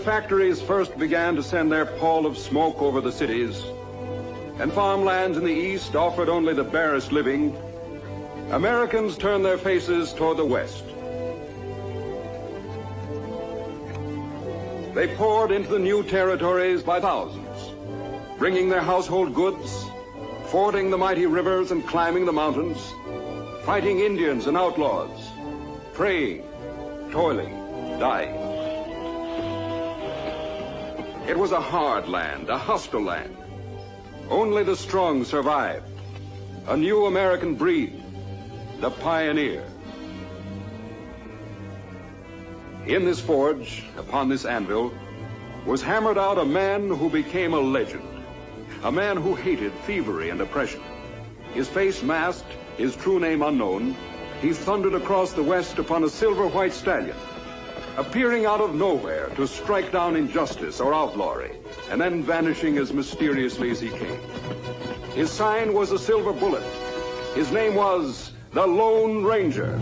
factories first began to send their pall of smoke over the cities, and farmlands in the east offered only the barest living, Americans turned their faces toward the west. They poured into the new territories by thousands, bringing their household goods, fording the mighty rivers and climbing the mountains, fighting Indians and outlaws, praying, toiling, dying. It was a hard land, a hostile land. Only the strong survived. A new American breed, the pioneer. In this forge, upon this anvil, was hammered out a man who became a legend. A man who hated thievery and oppression. His face masked, his true name unknown, he thundered across the West upon a silver-white stallion, appearing out of nowhere to strike down injustice or outlawry, and then vanishing as mysteriously as he came. His sign was a silver bullet. His name was the Lone Ranger.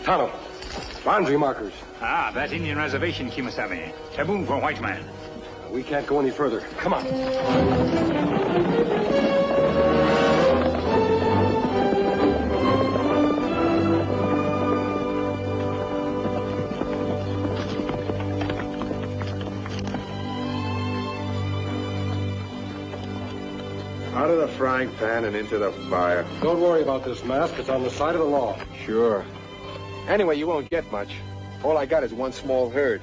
Tonto, boundary markers. Ah, that Indian reservation, Kimasabi. Taboo for white man. We can't go any further. Come on. Out of the frying pan and into the fire. Don't worry about this mask. It's on the side of the law. Sure. Anyway, you won't get much. All I got is one small herd.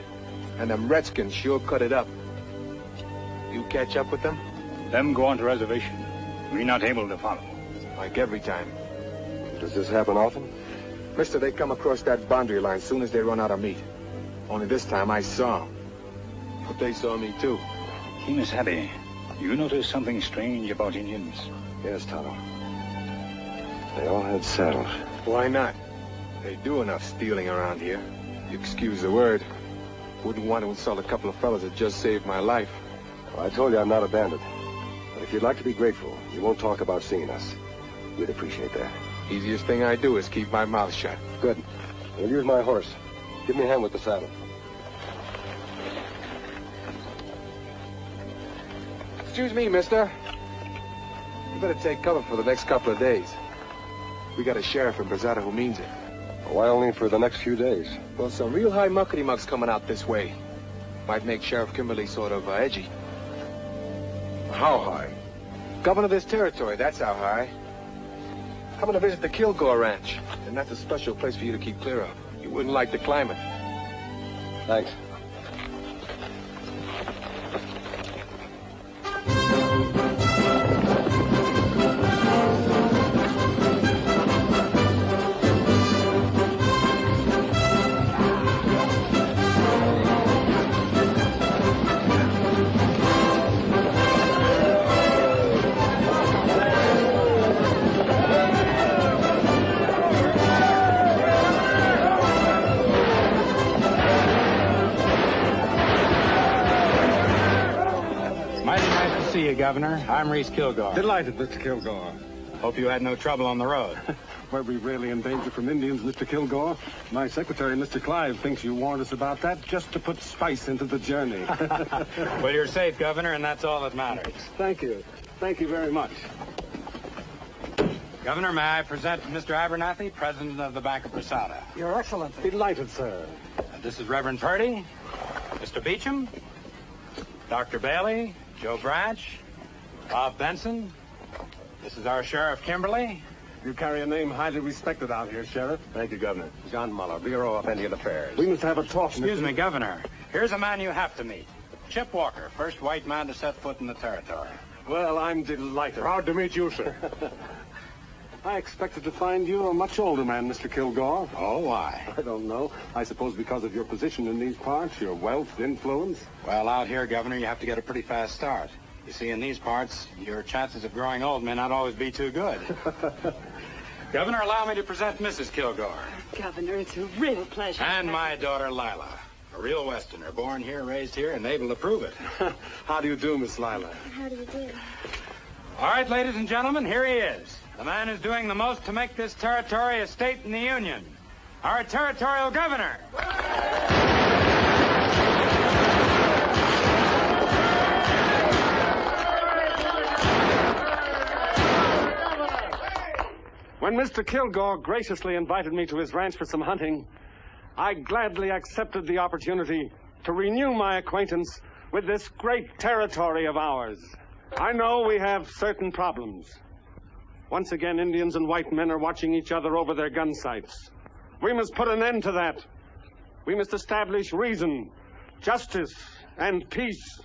And them redskins sure cut it up. You catch up with them? Them go on to reservation. We're not able to follow. Like every time. Does this happen often? Mister, they come across that boundary line soon as they run out of meat. Only this time I saw them. But they saw me too. Kimasabi, you notice something strange about Indians? Yes, Tonto. They all had saddles. Why not? They do enough stealing around here. You excuse the word. Wouldn't want to insult a couple of fellas that just saved my life. Well, I told you I'm not a bandit. But if you'd like to be grateful, you won't talk about seeing us. We'd appreciate that. Easiest thing I do is keep my mouth shut. Good. We'll use my horse. Give me a hand with the saddle. Excuse me, mister. You better take cover for the next couple of days. We got a sheriff in Brazada who means it. Why only for the next few days? Well, some real high muckety-mucks coming out this way. Might make Sheriff Kimberly sort of edgy. How high? Governor of this territory, that's how high. Coming to visit the Kilgore Ranch. And that's a special place for you to keep clear of. You wouldn't like the climate. Thanks. Governor. I'm Reese Kilgore. Delighted, Mr. Kilgore. Hope you had no trouble on the road. Were we really in danger from Indians, Mr. Kilgore? My secretary, Mr. Clive, thinks you warned us about that just to put spice into the journey. Well, you're safe, Governor, and that's all that matters. Thank you. Thank you very much. Governor, may I present Mr. Abernathy, president of the Bank of Brazada? Your Excellency. Delighted, sir. This is Reverend Purdy, Mr. Beecham, Dr. Bailey, Joe Branch, Bob Benson. This is our Sheriff Kimberly. You carry a name highly respected out here, Sheriff. Thank you, Governor. John Muller, Bureau of Indian Affairs. We must have a talk. Excuse me, Governor. Here's a man you have to meet. Chip Walker, first white man to set foot in the territory. Well, I'm delighted. Proud to meet you, sir. I expected to find you a much older man, Mr. Kilgore. Oh, why? I don't know. I suppose because of your position in these parts, your wealth, influence. Well, out here, Governor, you have to get a pretty fast start. You see, in these parts, your chances of growing old may not always be too good. Governor, allow me to present Mrs. Kilgore. Governor, it's a real pleasure. And my daughter, Lila. A real Westerner, born here, raised here, and able to prove it. How do you do, Miss Lila? How do you do? All right, ladies and gentlemen, here he is. The man who's doing the most to make this territory a state in the Union. Our territorial governor. When Mr. Kilgore graciously invited me to his ranch for some hunting, I gladly accepted the opportunity to renew my acquaintance with this great territory of ours. I know we have certain problems. Once again, Indians and white men are watching each other over their gun sights. We must put an end to that. We must establish reason, justice, and peace.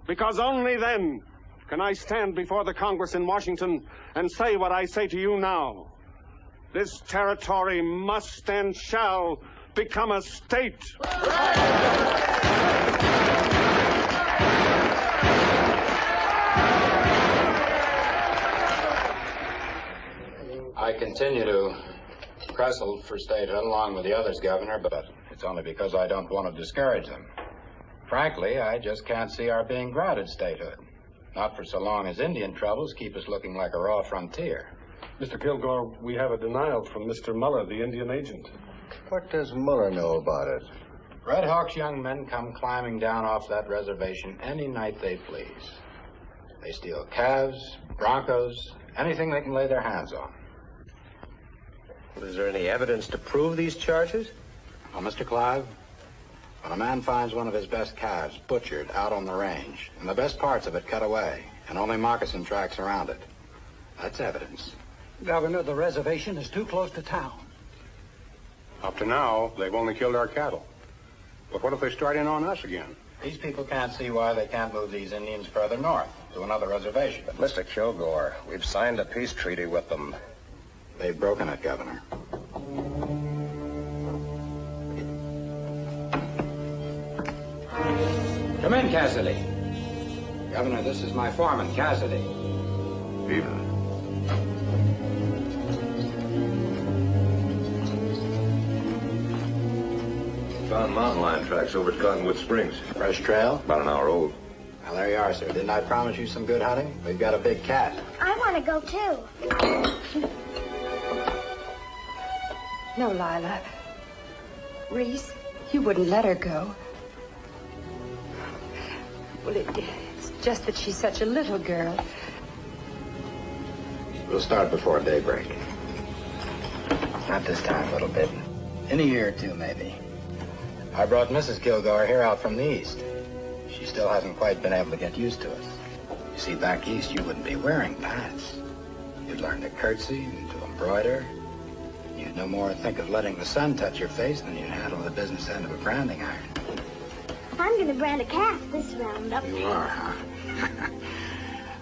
Because only then can I stand before the Congress in Washington and say what I say to you now. This territory must and shall become a state. I continue to wrestle for statehood along with the others, Governor, but it's only because I don't want to discourage them. Frankly, I just can't see our being granted statehood. Not for so long as Indian troubles keep us looking like a raw frontier. Mr. Kilgore, we have a denial from Mr. Muller, the Indian agent. What does Muller know about it? Red Hawk's young men come climbing down off that reservation any night they please. They steal calves, broncos, anything they can lay their hands on. Is there any evidence to prove these charges? Well, Mr. Clive, when a man finds one of his best calves butchered out on the range, and the best parts of it cut away, and only moccasin tracks around it, that's evidence. Governor, the reservation is too close to town. Up to now, they've only killed our cattle. But what if they start in on us again? These people can't see why they can't move these Indians further north to another reservation. But, Mr. Kilgore, we've signed a peace treaty with them. They've broken it, Governor. Come in, Cassidy. Governor, this is my foreman, Cassidy. Evening. Found mountain lion tracks over at Cottonwood Springs. Fresh trail? About an hour old. Well, there you are, sir. Didn't I promise you some good hunting? We've got a big cat. I want to go, too. No, Lila. Reese, you wouldn't let her go. Well, it's just that she's such a little girl. We'll start before daybreak. Not this time, little bit. In a year or two, maybe. I brought Mrs. Kilgore here out from the east. She still hasn't quite been able to get used to us. You see, back east, you wouldn't be wearing pants. You'd learn to curtsy and to embroider. You'd no more think of letting the sun touch your face than you'd handle the business end of a branding iron. I'm going to brand a calf this roundup. You are, huh?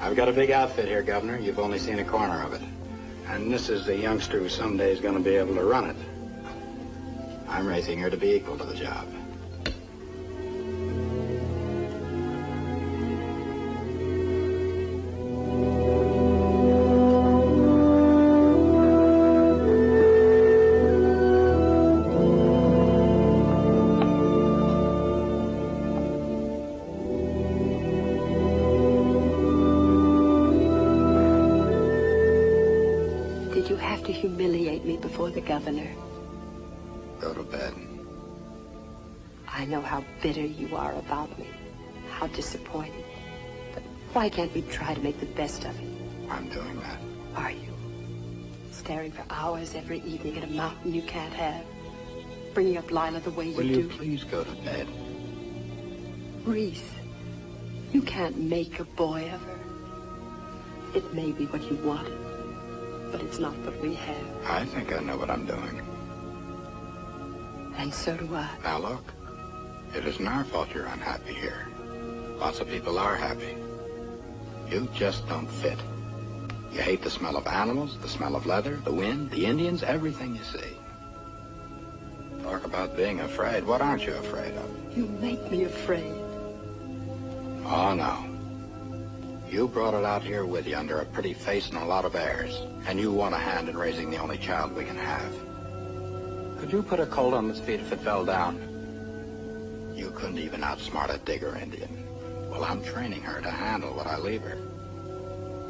I've got a big outfit here, Governor. You've only seen a corner of it. And this is the youngster who someday is going to be able to run it. I'm raising her to be equal to the job. Did you have to humiliate me before the governor? Go to bed. I know how bitter you are about me, how disappointed. But why can't we try to make the best of it? I'm doing that. Are you? Staring for hours every evening at a mountain you can't have? Bringing up Lila the way you do? Will you please go to bed? Reese, you can't make a boy of her. It may be what you wanted, but it's not what we have. I think I know what I'm doing. And so do I. Now look, it isn't our fault you're unhappy here. Lots of people are happy. You just don't fit. You hate the smell of animals, the smell of leather, the wind, the Indians, everything you see. Talk about being afraid. What aren't you afraid of? You make me afraid. Oh, no. You brought it out here with you under a pretty face and a lot of airs. And you want a hand in raising the only child we can have. Could you put a colt on its feet if it fell down? You couldn't even outsmart a digger Indian. Well, I'm training her to handle what I leave her.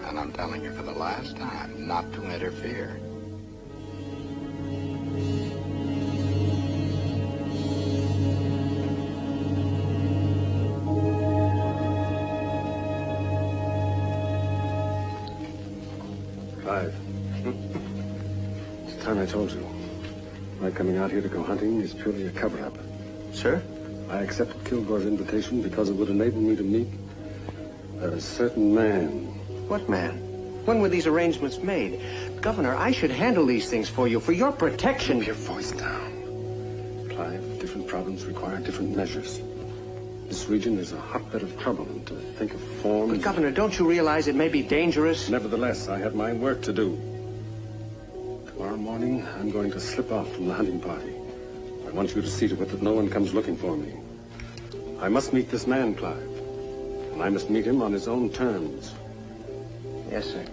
And I'm telling you for the last time not to interfere. Clive. It's time I told you. My coming out here to go hunting is purely a cover-up. Sir? I accepted Kilgore's invitation because it would enable me to meet a certain man. What man? When were these arrangements made? Governor, I should handle these things for you, for your protection. Keep your voice down. Clive, different problems require different measures. This region is a hotbed of trouble, and to think of forms... But, Governor, don't you realize it may be dangerous? Nevertheless, I have my work to do. Tomorrow morning, I'm going to slip off from the hunting party. I want you to see to it that no one comes looking for me. I must meet this man, Clive. And I must meet him on his own terms. Yes, sir.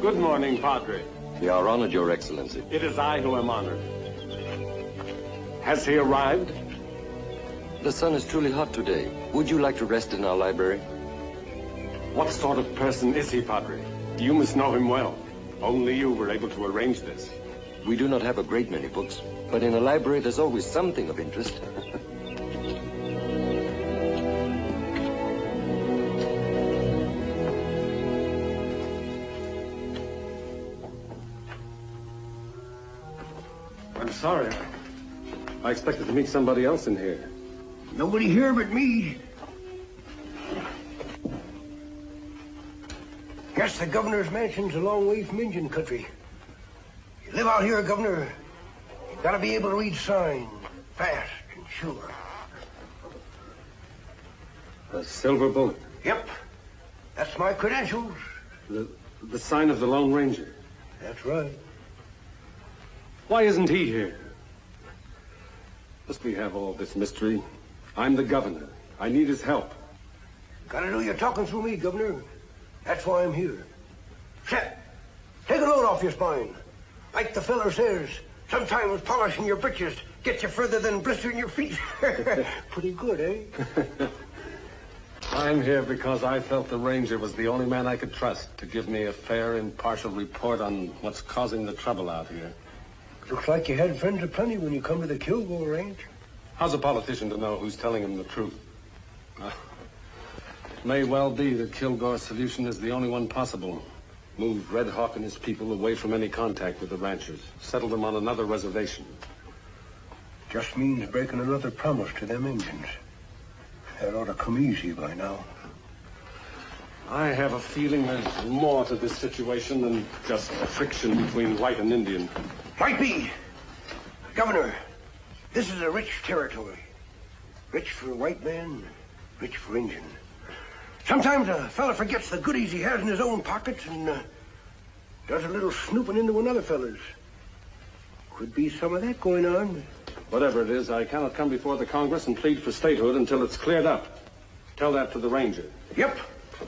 Good morning, Padre. We are honored, Your Excellency. It is I who am honored. Has he arrived? The sun is truly hot today. Would you like to rest in our library? What sort of person is he, Padre? You must know him well. Only you were able to arrange this. We do not have a great many books, but in a library there's always something of interest. I'm sorry. I expected to meet somebody else in here. Nobody here but me. Guess the governor's mansion's a long way from Indian country. You live out here, Governor, you gotta be able to read signs, fast and sure. A silver bullet. Yep, that's my credentials. The sign of the Lone Ranger. That's right. Why isn't he here? Must we have all this mystery? I'm the governor. I need his help. Gotta do your talking through me, Governor. That's why I'm here. Shep, take a load off your spine. Like the fella says, sometimes polishing your britches gets you further than blistering your feet. Pretty good, eh? I'm here because I felt the ranger was the only man I could trust to give me a fair, impartial report on what's causing the trouble out here. Looks like you had friends aplenty when you come to the Kilgore Ranch. How's a politician to know who's telling him the truth? It may well be that Kilgore's solution is the only one possible. Move Red Hawk and his people away from any contact with the ranchers. Settle them on another reservation. Just means breaking another promise to them Indians. That ought to come easy by now. I have a feeling there's more to this situation than just friction between white and Indian. Might be. Governor, this is a rich territory. Rich for white man, rich for Indian. Sometimes a fella forgets the goodies he has in his own pockets and does a little snooping into another fella's. Could be some of that going on. Whatever it is, I cannot come before the Congress and plead for statehood until it's cleared up. Tell that to the ranger. Yep,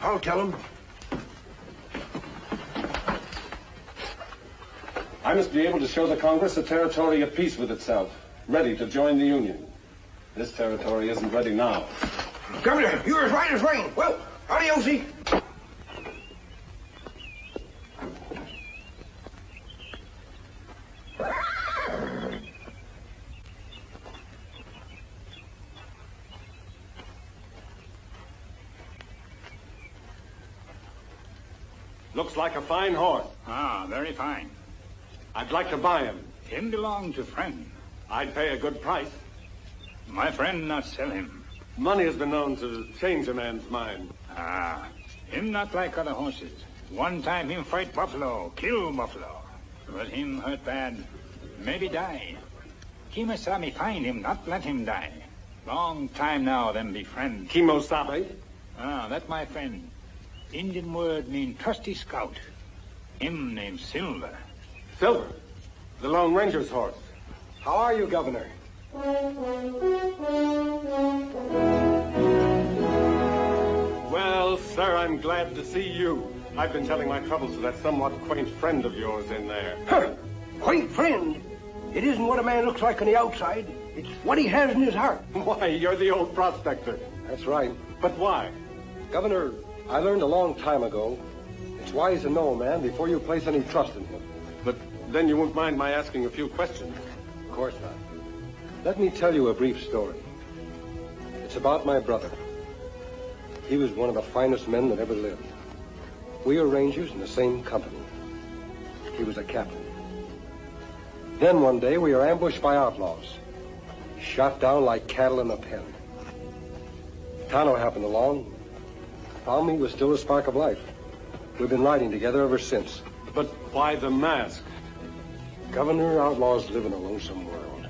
I'll tell him. I must be able to show the Congress a territory at peace with itself, ready to join the Union. This territory isn't ready now. Governor, you're as right as rain. Well, adios-y. Looks like a fine horse. Ah, very fine. I'd like to buy him. Him belong to friend. I'd pay a good price. My friend not sell him. Money has been known to change a man's mind. Ah, him not like other horses. One time him fight buffalo, kill buffalo. But him hurt bad, maybe die. Kemosabe find him, not let him die. Long time now them be friends. Kemosabe? Ah, that my friend. Indian word mean trusty scout. Him named Silver. Silver? The Lone Ranger's horse. How are you, Governor? Well, sir, I'm glad to see you. I've been telling my troubles to that somewhat quaint friend of yours in there. Huh. Quaint friend? It isn't what a man looks like on the outside. It's what he has in his heart. Why, you're the old prospector. That's right. But why? Governor, I learned a long time ago, it's wise to know a man before you place any trust in him. But then you won't mind my asking a few questions. Of course not. Let me tell you a brief story. It's about my brother. He was one of the finest men that ever lived. We were rangers in the same company. He was a captain. Then one day we were ambushed by outlaws. Shot down like cattle in a pen. Tano happened along. Found me was still a spark of life. We've been riding together ever since. But why the mask? Governor, outlaws live in a lonesome world.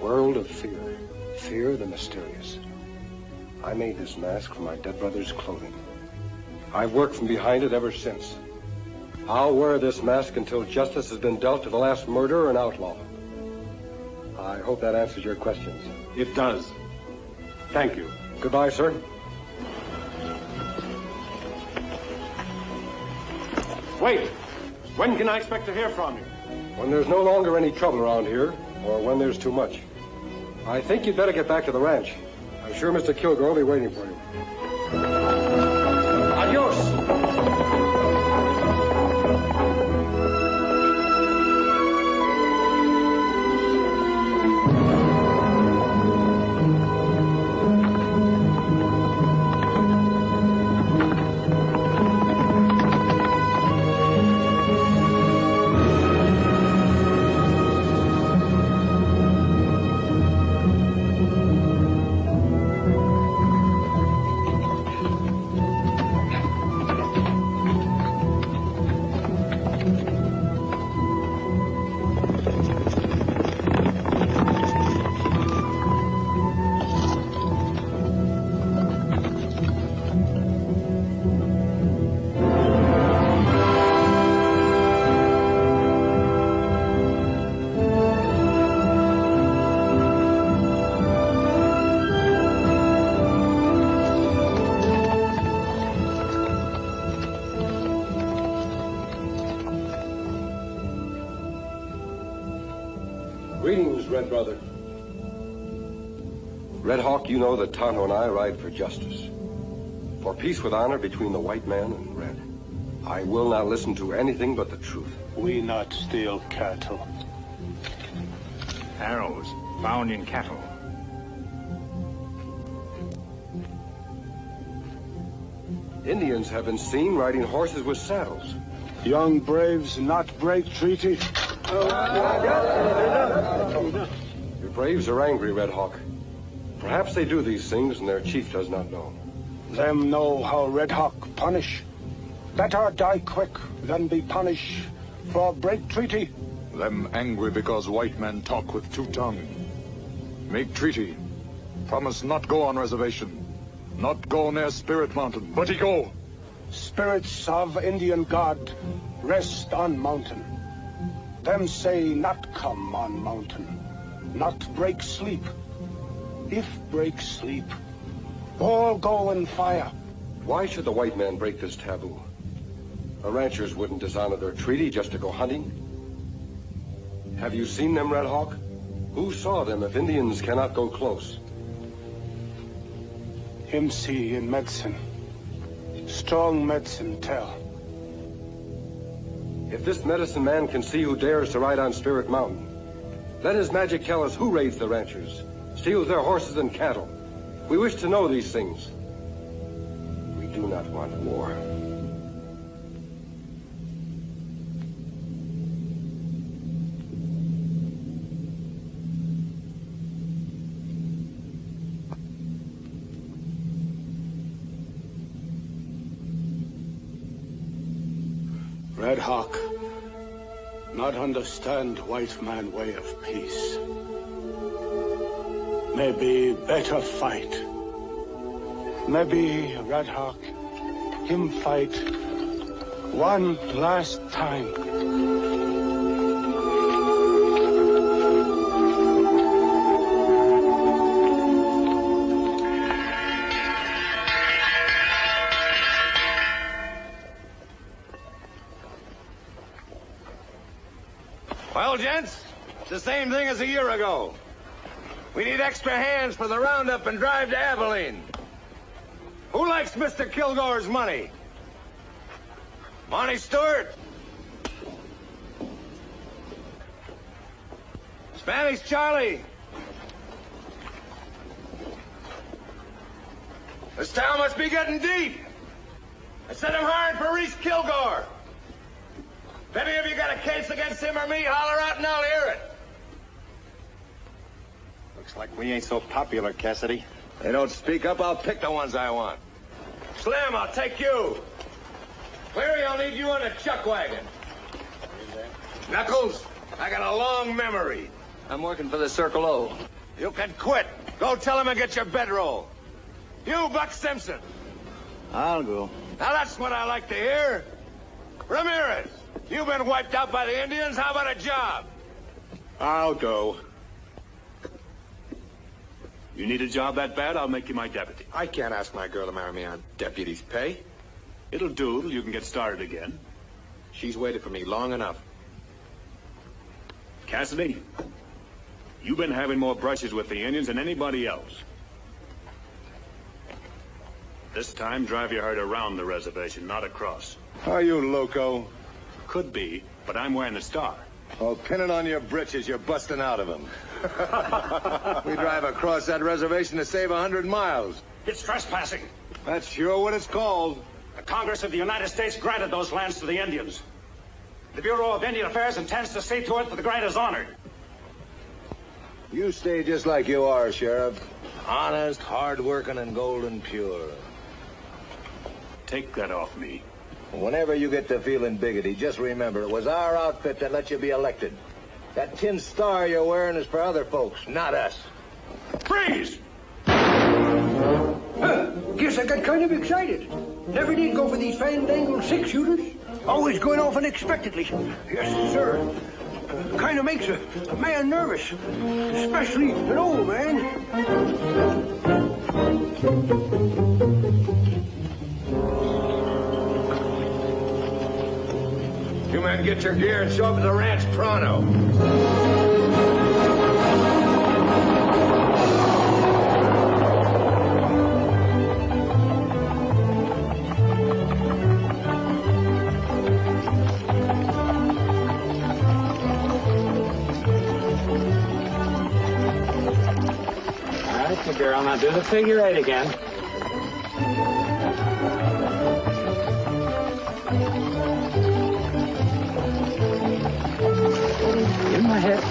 World of fear. Fear the mysterious. I made this mask from my dead brother's clothing. I've worked from behind it ever since. I'll wear this mask until justice has been dealt to the last murderer and outlaw. I hope that answers your questions. It does. Thank you. Goodbye, sir. Wait! When can I expect to hear from you? When there's no longer any trouble around here, or when there's too much. I think you'd better get back to the ranch. I'm sure Mr. Kilgore will be waiting for you. Adios! Greetings, Red Brother. Red Hawk, you know that Tonto and I ride for justice. For peace with honor between the white man and red. I will not listen to anything but the truth. We not steal cattle. Arrows found in cattle. Indians have been seen riding horses with saddles. Young braves not break treaty. Your braves are angry, Red Hawk. Perhaps they do these things and their chief does not know. Them know how Red Hawk punish. Better die quick than be punished for break treaty. Them angry because white men talk with two tongue. Make treaty. Promise not go on reservation. Not go near Spirit Mountain, but he go. Spirits of Indian God rest on mountain. Them say not come on mountain. Not break sleep. If break sleep, all go in fire. Why should the white man break this taboo? The ranchers wouldn't dishonor their treaty just to go hunting. Have you seen them, Red Hawk? Who saw them if Indians cannot go close? Him see in medicine. Strong medicine tell. If this medicine man can see who dares to ride on Spirit Mountain, let his magic tell us who raids the ranchers, steals their horses and cattle. We wish to know these things. We do not want war. Red Hawk, not understand white man way of peace. Maybe better fight. Maybe Red Hawk, him fight one last time. Well, gents, it's the same thing as a year ago. We need extra hands for the roundup and drive to Abilene. Who likes Mr. Kilgore's money? Monty Stewart? Spanish Charlie? This town must be getting deep. I said I'm hiring for Reese Kilgore. If any of you got a case against him or me, holler out and I'll hear it. Looks like we ain't so popular, Cassidy. They don't speak up, I'll pick the ones I want. Slim, I'll take you. Cleary, I'll need you on a chuck wagon. Knuckles, I got a long memory. I'm working for the Circle O. You can quit. Go tell him and get your bedroll. You, Buck Simpson. I'll go. Now that's what I like to hear. Ramirez, you've been wiped out by the Indians. How about a job? I'll go. You need a job that bad, I'll make you my deputy. I can't ask my girl to marry me on deputy's pay. It'll do till you can get started again. She's waited for me long enough. Cassidy, you've been having more brushes with the Indians than anybody else. This time, drive your herd around the reservation, not across. Are you loco? Could be, but I'm wearing the star. Oh, pin it on your britches. You're busting out of them. We drive across that reservation to save 100 miles. It's trespassing. That's sure what it's called. The Congress of the United States granted those lands to the Indians. The Bureau of Indian Affairs intends to see to it that the grant is honored. You stay just like you are, Sheriff. Honest, hard-working, and golden pure. Take that off me. Whenever you get to feeling biggity, just remember it was our outfit that let you be elected. That tin star you're wearing is for other folks, not us. Freeze! Guess I got kind of excited. Never did go for these fandangled six-shooters. Always going off unexpectedly. Yes, sir. Kind of makes a man nervous, especially an old man. You men get your gear and show up at the ranch pronto. Well, now do the figure 8 again. In my head.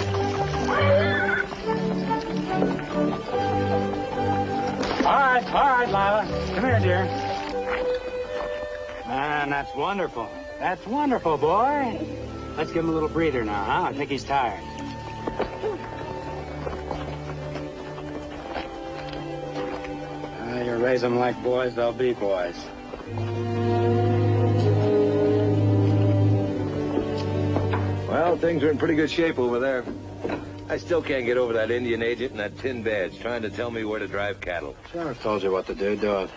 All right, Lila. Come here, dear. Man, that's wonderful. That's wonderful, boy. Let's give him a little breather now, huh? I think he's tired. You raise them like boys, they'll be boys. Well, things are in pretty good shape over there. I still can't get over that Indian agent and that tin badge trying to tell me where to drive cattle. Sheriff told you what to do. Do it.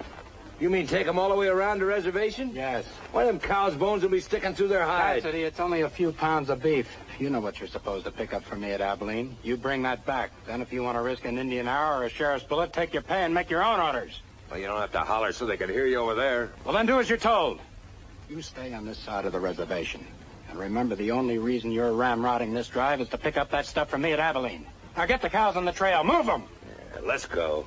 You mean take them all the way around the reservation? Yes. Why, them cows' bones will be sticking through their hides. Cassidy, it's only a few pounds of beef. You know what you're supposed to pick up for me at Abilene. You bring that back. Then if you want to risk an Indian hour or a sheriff's bullet, take your pay and make your own orders. Well, you don't have to holler so they can hear you over there. Well, then do as you're told. You stay on this side of the reservation. And remember, the only reason you're ramrodding this drive is to pick up that stuff from me at Abilene. Now get the cows on the trail. Move them! Yeah, let's go.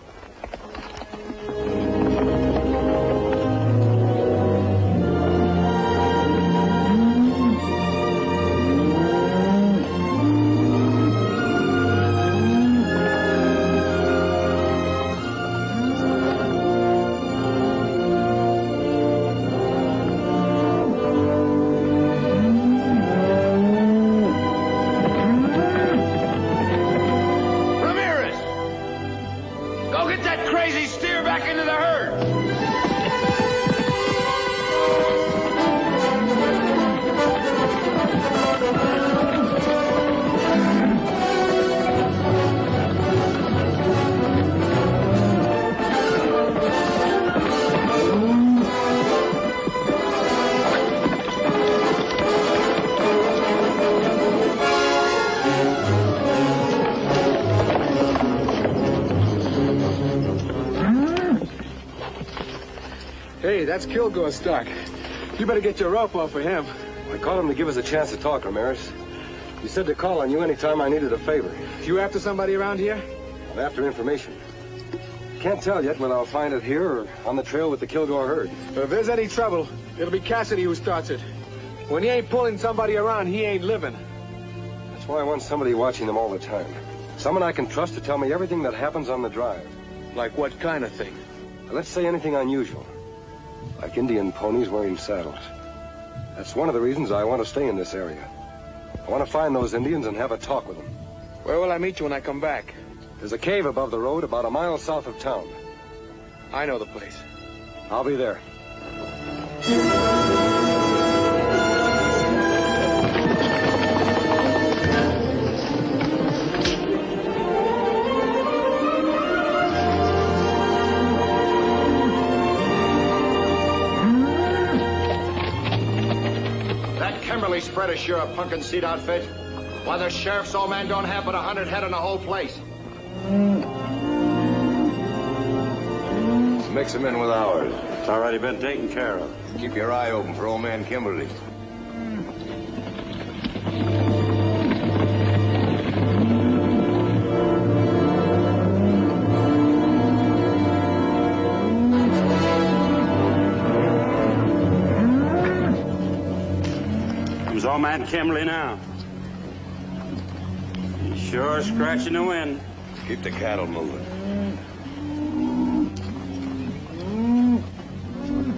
Hey, that's Kilgore's stock. You better get your rope off of him. I called him to give us a chance to talk, Ramirez. He said to call on you anytime I needed a favor. You after somebody around here? I'm after information. Can't tell yet whether I'll find it here or on the trail with the Kilgore herd. If there's any trouble, it'll be Cassidy who starts it. When he ain't pulling somebody around, he ain't living. That's why I want somebody watching them all the time. Someone I can trust to tell me everything that happens on the drive. Like what kind of thing? Let's say anything unusual. Like Indian ponies wearing saddles. That's one of the reasons I want to stay in this area. I want to find those Indians and have a talk with them. Where will I meet you when I come back? There's a cave above the road about a mile south of town. I know the place. I'll be there. Spread is sure a pumpkin seed outfit. Why, the sheriff's old man don't have but 100 head in the whole place. Let's mix them in with ours. It's already been taken care of. Keep your eye open for old man Kimberly. Old man Kimberly now. He's sure scratching the wind. Keep the cattle moving.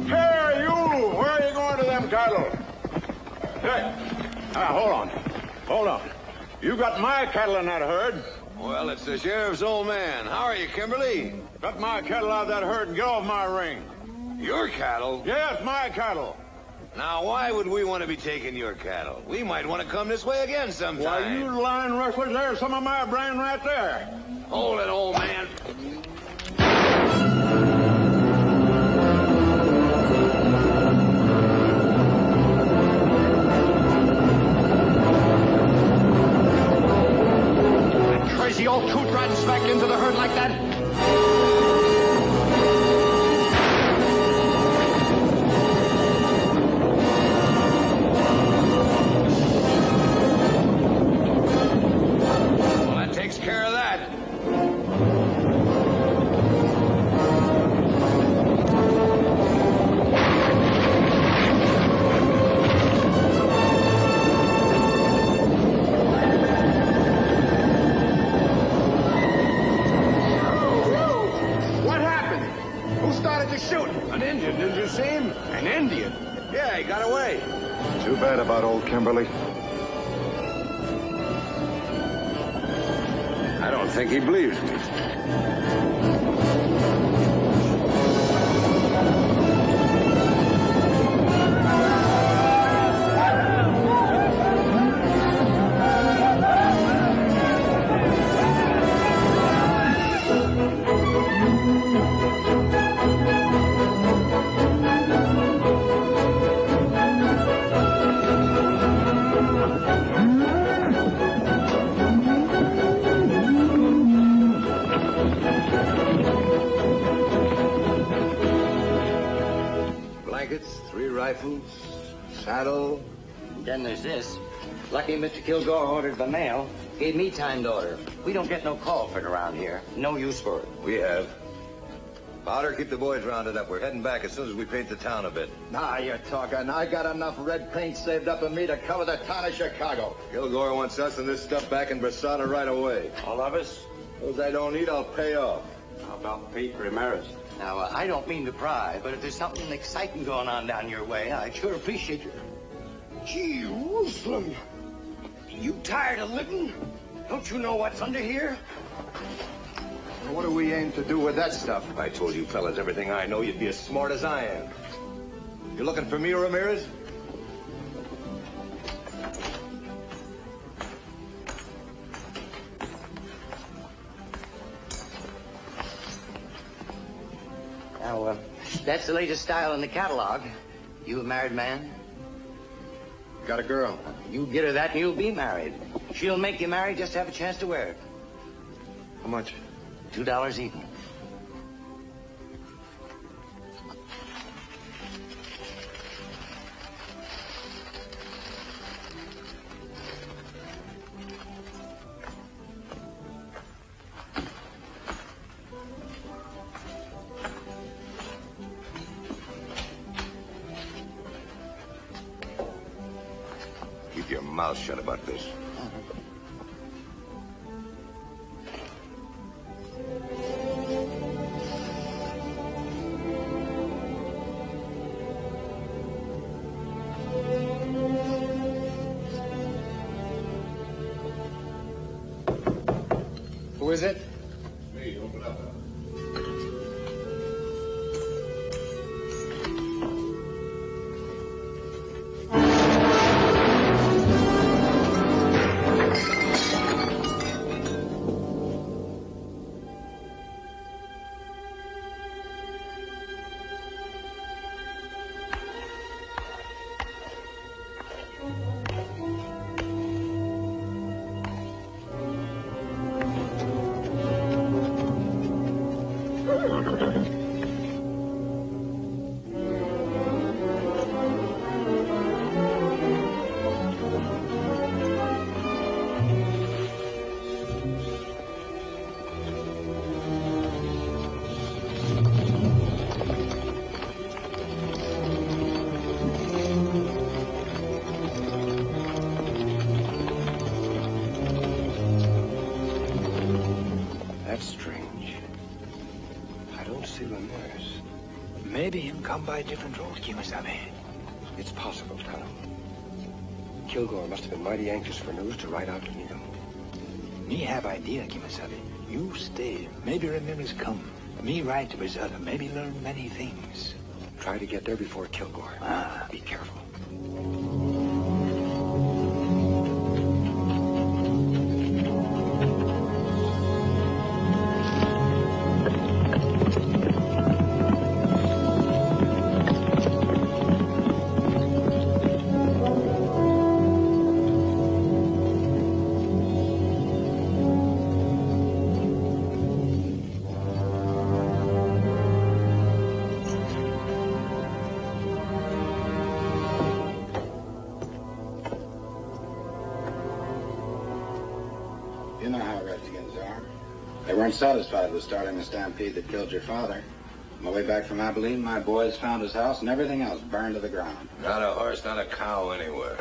Hey, you! Where are you going to them cattle? Hey, hold on. Hold on. You got my cattle in that herd. Well, it's the sheriff's old man. How are you, Kimberly? Got my cattle out of that herd and get off my ring. Your cattle? Yes, my cattle. Now, why would we want to be taking your cattle? We might want to come this way again sometime. Why, you lying rustlers, there's some of my brain right there. Hold it, old man. That crazy old coot riding smack into the herd like that? Kimberly? I don't think he believes me. Blankets, 3 rifles, saddle. Then there's this. Lucky Mr. Kilgore ordered by mail. Gave me time to order. We don't get no call for it around here. No use for it. We have. Powder, keep the boys rounded up. We're heading back as soon as we paint the town a bit. Nah, you're talking. I got enough red paint saved up in me to cover the town of Chicago. Kilgore wants us and this stuff back in Brasada right away. All of us? Those I don't need, I'll pay off. How about Pete Ramirez? Now, I don't mean to pry, but if there's something exciting going on down your way, I'd sure appreciate it. Jerusalem! You tired of living? Don't you know what's under here? What do we aim to do with that stuff? I told you fellas everything I know. You'd be as smart as I am. You looking for me, Ramirez? Now, that's the latest style in the catalog. You a married man? Got a girl. You get her that and you'll be married. She'll make you married just to have a chance to wear it. How much? $2 even. Keep your mouth shut about this. Who is it? Me, open up. That's strange. I don't see Ramirez. Maybe him come by a different road, Kimasabi. It's possible, Tonto. Kilgore must have been mighty anxious for news to ride out to meet him. Me have idea, Kimasabi. You stay. Maybe Ramirez come. Me ride to Brazil. Maybe learn many things. Try to get there before Kilgore. Be careful. You know how Redskins are. They weren't satisfied with starting the stampede that killed your father. On my way back from Abilene, my boys found his house and everything else burned to the ground. Not a horse, not a cow anywhere.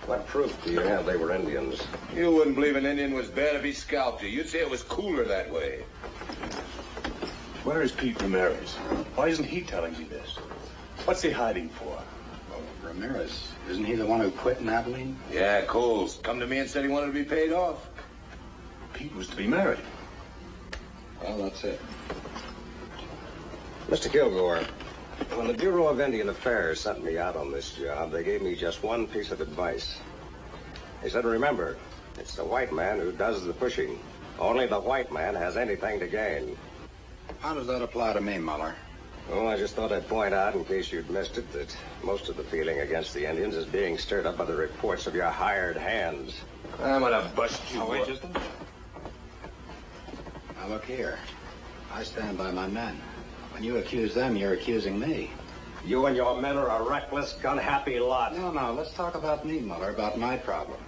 What proof do you have they were Indians? You wouldn't believe an Indian was bad if he scalped you. You'd say it was cooler that way. Where is Pete Ramirez? Why isn't he telling me this? What's he hiding for? Oh, Ramirez. Isn't he the one who quit in Abilene? Yeah, Coles. Come to me and said he wanted to be paid off. Pete was to be married. Well, that's it. Mr. Kilgore, when the Bureau of Indian Affairs sent me out on this job, they gave me just one piece of advice. They said, remember, it's the white man who does the pushing. Only the white man has anything to gain. How does that apply to me, Muller? Oh, I just thought I'd point out, in case you'd missed it, that most of the feeling against the Indians is being stirred up by the reports of your hired hands. I'm gonna bust you. Oh, wait just a minute. Now, look here. I stand by my men. When you accuse them, you're accusing me. You and your men are a reckless, gun-happy lot. No, let's talk about me, Muller, about my problem.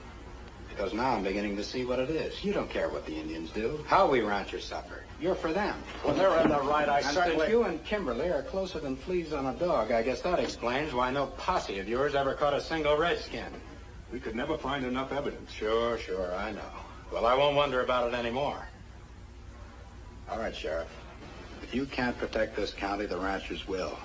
Because now I'm beginning to see what it is. You don't care what the Indians do, how we ranchers suffer. You're for them. When they're in the right, I and certainly... since you and Kimberly are closer than fleas on a dog, I guess that explains why no posse of yours ever caught a single redskin. We could never find enough evidence. Sure, I know. Well, I won't wonder about it anymore. All right, Sheriff. If you can't protect this county, the ranchers will.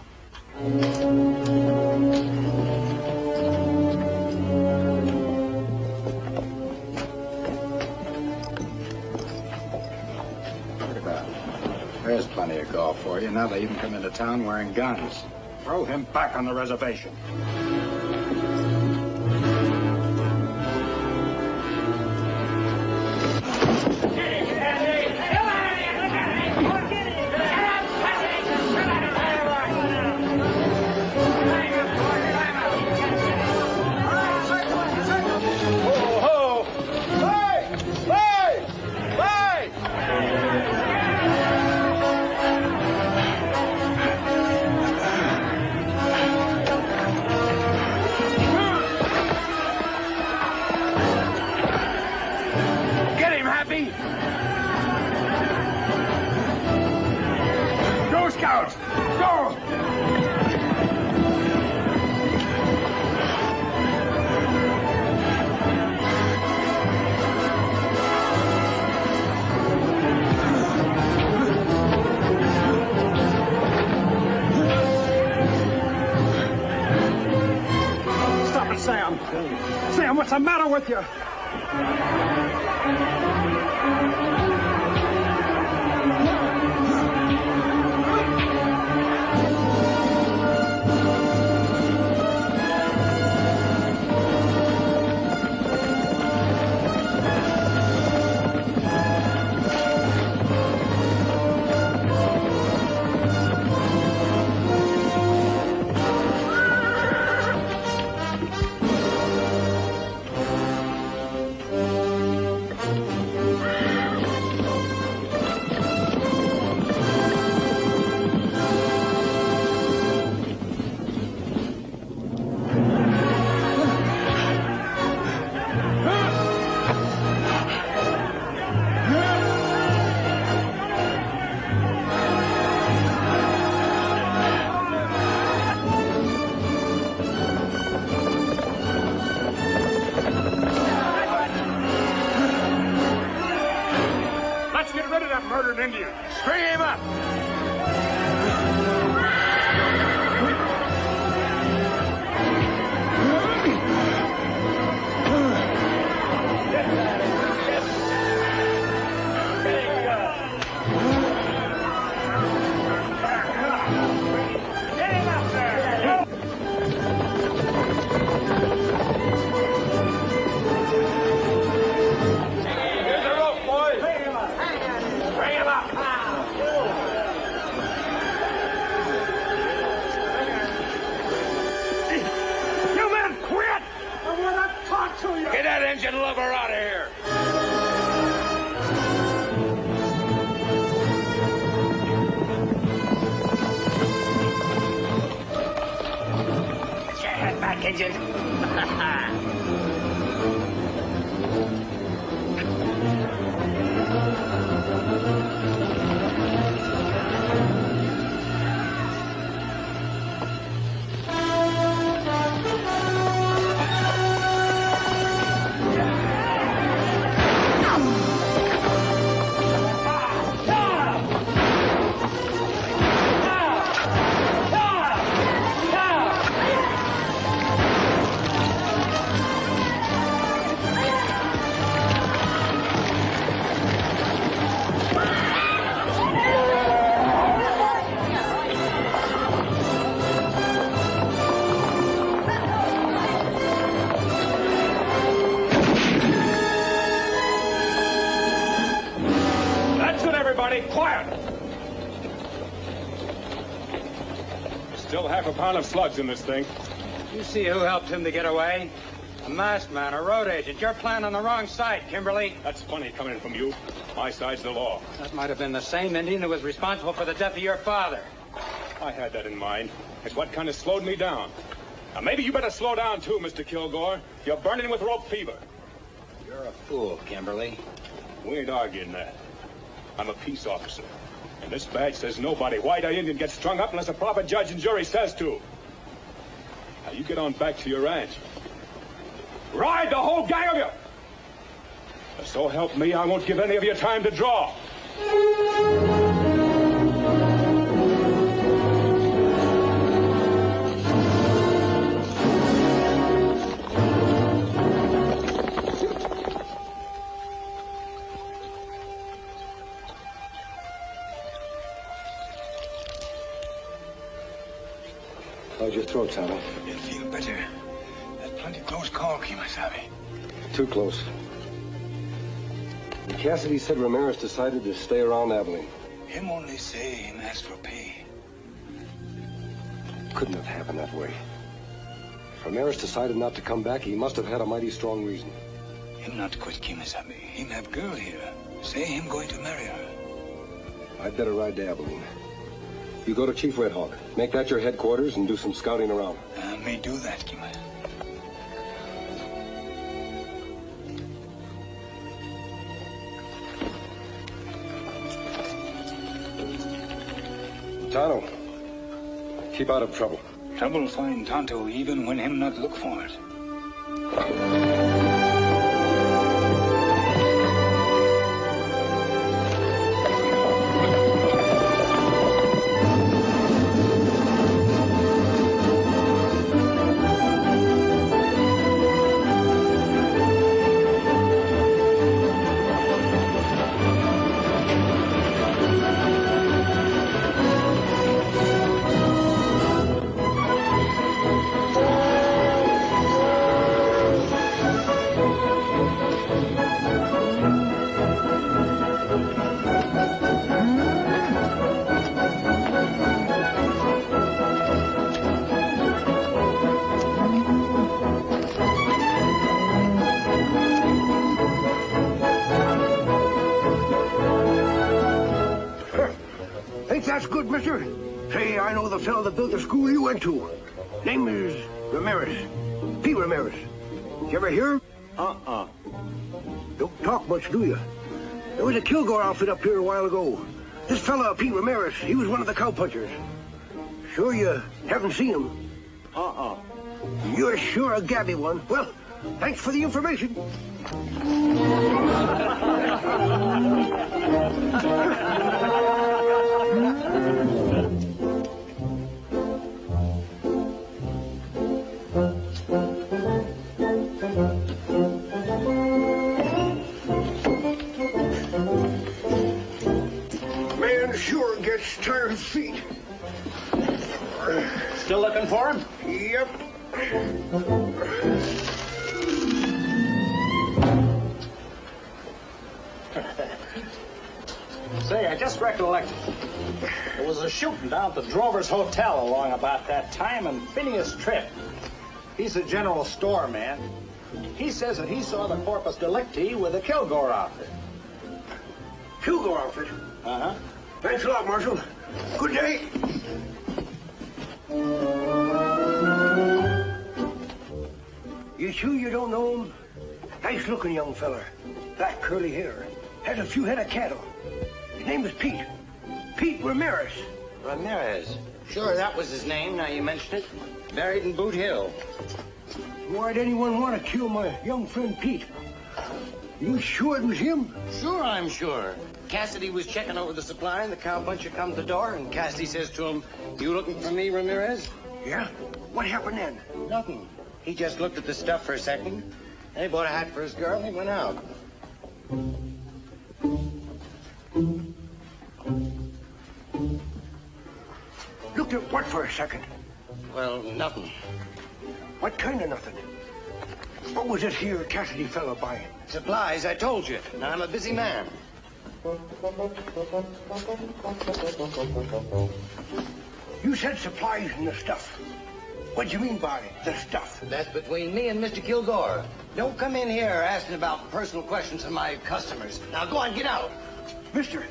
There's plenty of golf for you. Now they even come into town wearing guns. Throw him back on the reservation. Sam, what's the matter with you? Indian. String him up! Hey, quiet! Still half a pound of slugs in this thing. You see who helped him to get away? A masked man, a road agent. You're playing on the wrong side, Kimberly. That's funny coming from you. My side's the law. That might have been the same Indian who was responsible for the death of your father. I had that in mind. It's what kind of slowed me down. Now, maybe you better slow down, too, Mr. Kilgore. You're burning with rope fever. You're a fool, Kimberly. We ain't arguing that. I'm a peace officer. And this badge says nobody, white or Indian, gets strung up unless a proper judge and jury says to. Now, you get on back to your ranch. Ride, the whole gang of you! So help me, I won't give any of you time to draw. How's your throat, Tommy? You feel better. That's plenty close call, Kimasabi. Too close. And Cassidy said Ramirez decided to stay around Abilene. Him only say him ask for pay. Couldn't have happened that way. If Ramirez decided not to come back, he must have had a mighty strong reason. Him not quit Kimasabi. Him have girl here. Say him going to marry her. I'd better ride to Abilene. You go to Chief Red Hawk. Make that your headquarters and do some scouting around. May do that, Kima. Tonto, keep out of trouble. Trouble find Tonto even when him not look for it. That's good, mister. Say, I know the fellow that built the school you went to. Name is Ramirez. P. Ramirez. You ever hear him? Don't talk much, do you? There was a Kilgore outfit up here a while ago. This fella, P. Ramirez, he was one of the cowpunchers. Sure you haven't seen him? You're sure a gabby one. Well, thanks for the information. Man sure gets tired feet. Still looking for him? Yep. Say, I just recollected. There was a shooting down at the Drover's Hotel along about that time, and Phineas Tripp, he's a general store man. He says that he saw the Corpus Delicti with the Kilgore outfit. Kilgore outfit? Uh-huh. Thanks a lot, Marshal. Good day. You sure you don't know him? Nice-looking young feller. Black curly hair. Has a few head of cattle. His name is Pete. Pete Ramirez. Ramirez? Sure, that was his name, now you mention it. Buried in Boot Hill. Why'd anyone want to kill my young friend Pete? You sure it was him? Sure, I'm sure. Cassidy was checking over the supply, and the cowpuncher come to the door, and Cassidy says to him, "You looking for me, Ramirez?" Yeah? What happened then? Nothing. He just looked at the stuff for a second. Then he bought a hat for his girl, and he went out. Looked at what for a second? Well, nothing. What kind of nothing? What was this here Cassidy fella buying? Supplies, I told you. Now, I'm a busy man. You said supplies and the stuff. What do you mean by the stuff? That's between me and Mr. Kilgore. Don't come in here asking about personal questions of my customers. Now go on, get out. Mister,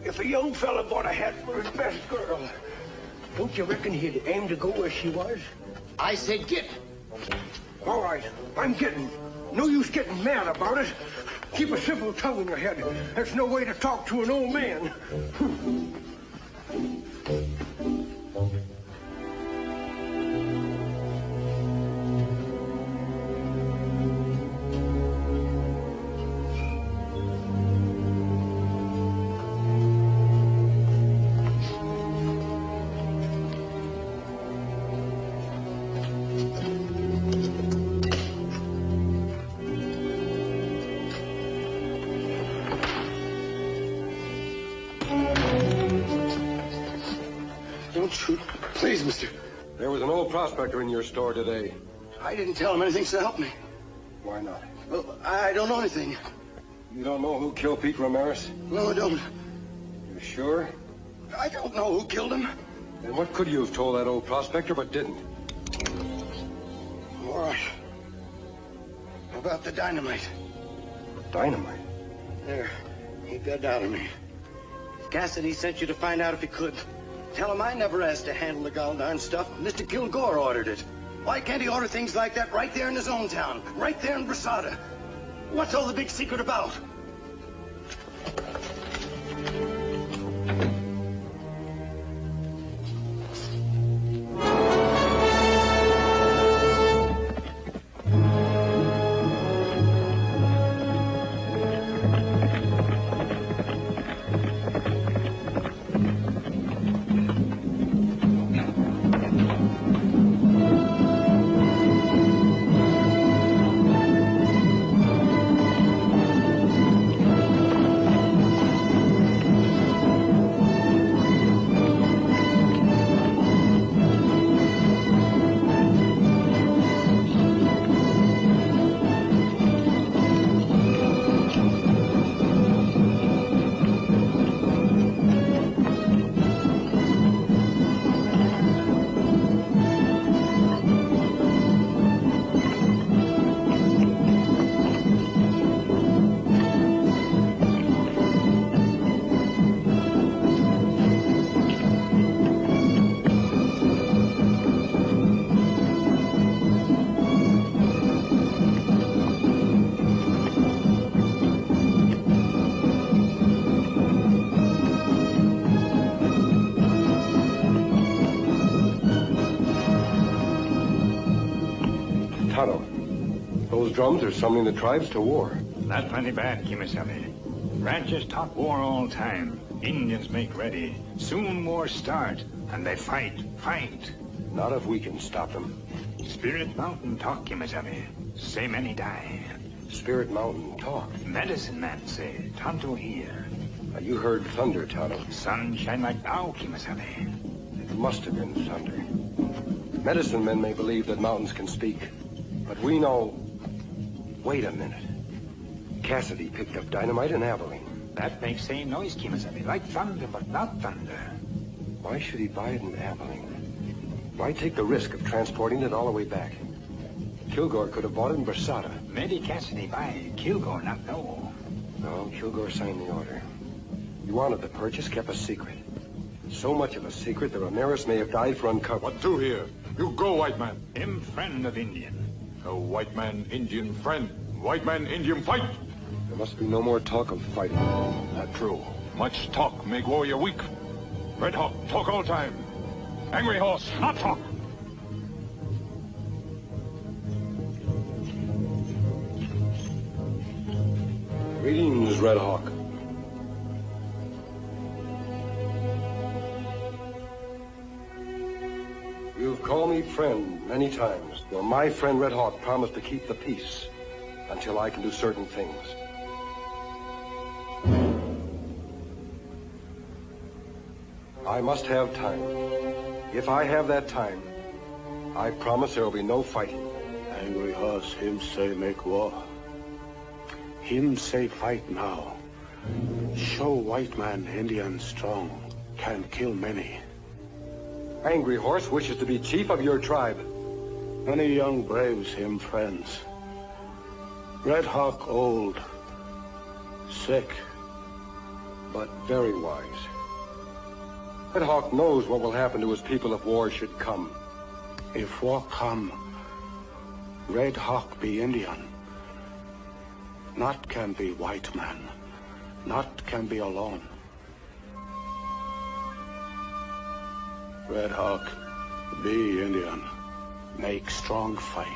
if a young fella bought a hat for his best girl, don't you reckon he'd aim to go where she was? I said get. All right, I'm getting. No use getting mad about it. Keep a simple tongue in your head. There's no way to talk to an old man. Don't shoot. Please, mister. There was an old prospector in your store today. I didn't tell him anything to help me. Why not? Well, I don't know anything. You don't know who killed Pete Ramirez? No, I don't. You sure? I don't know who killed him. Then what could you have told that old prospector but didn't? All right. How about the dynamite? Dynamite? There. He got out of me. Cassidy sent you to find out if he could. Tell him I never asked to handle the gall-darn stuff. Mr. Kilgore ordered it. Why can't he order things like that right there in his own town? Right there in Brasada? What's all the big secret about? Those drums are summoning the tribes to war. Not plenty bad, Kimasabi. Ranchers talk war all time. Indians make ready. Soon war start, and they fight. Not if we can stop them. Spirit Mountain talk, Kimasabi. Say many die. Spirit Mountain talk? Medicine man say, Tonto here. You heard thunder, Tonto. Sun shine like thou, Kimasabi. It must have been thunder. Medicine men may believe that mountains can speak, but we know... Wait a minute. Cassidy picked up dynamite in Abilene. That makes same noise, Kimasabi, like thunder, but not thunder. Why should he buy it in Abilene? Why take the risk of transporting it all the way back? Kilgore could have bought it in Brasada. Maybe Cassidy buy, Kilgore not know. No, Kilgore signed the order. He wanted the purchase kept a secret. So much of a secret that Ramirez may have died for uncovering. What do here? You go, white man. Him friend of Indian. A white man, Indian friend. White man, Indian fight. There must be no more talk of fighting. Not true. Much talk make warrior weak. Red Hawk, talk all time. Angry Horse, not talk. Greetings, Red Hawk. You've called me friend many times. Well, my friend Red Hawk promised to keep the peace until I can do certain things. I must have time. If I have that time, I promise there will be no fighting. Angry Horse, him say make war. Him say fight now. Show white man Indian strong, can kill many. Angry Horse wishes to be chief of your tribe. Many young braves him friends. Red Hawk old, sick, but very wise. Red Hawk knows what will happen to his people if war should come. If war come, Red Hawk be Indian. Not can be white man. Not can be alone. Red Hawk be Indian. Make strong fight.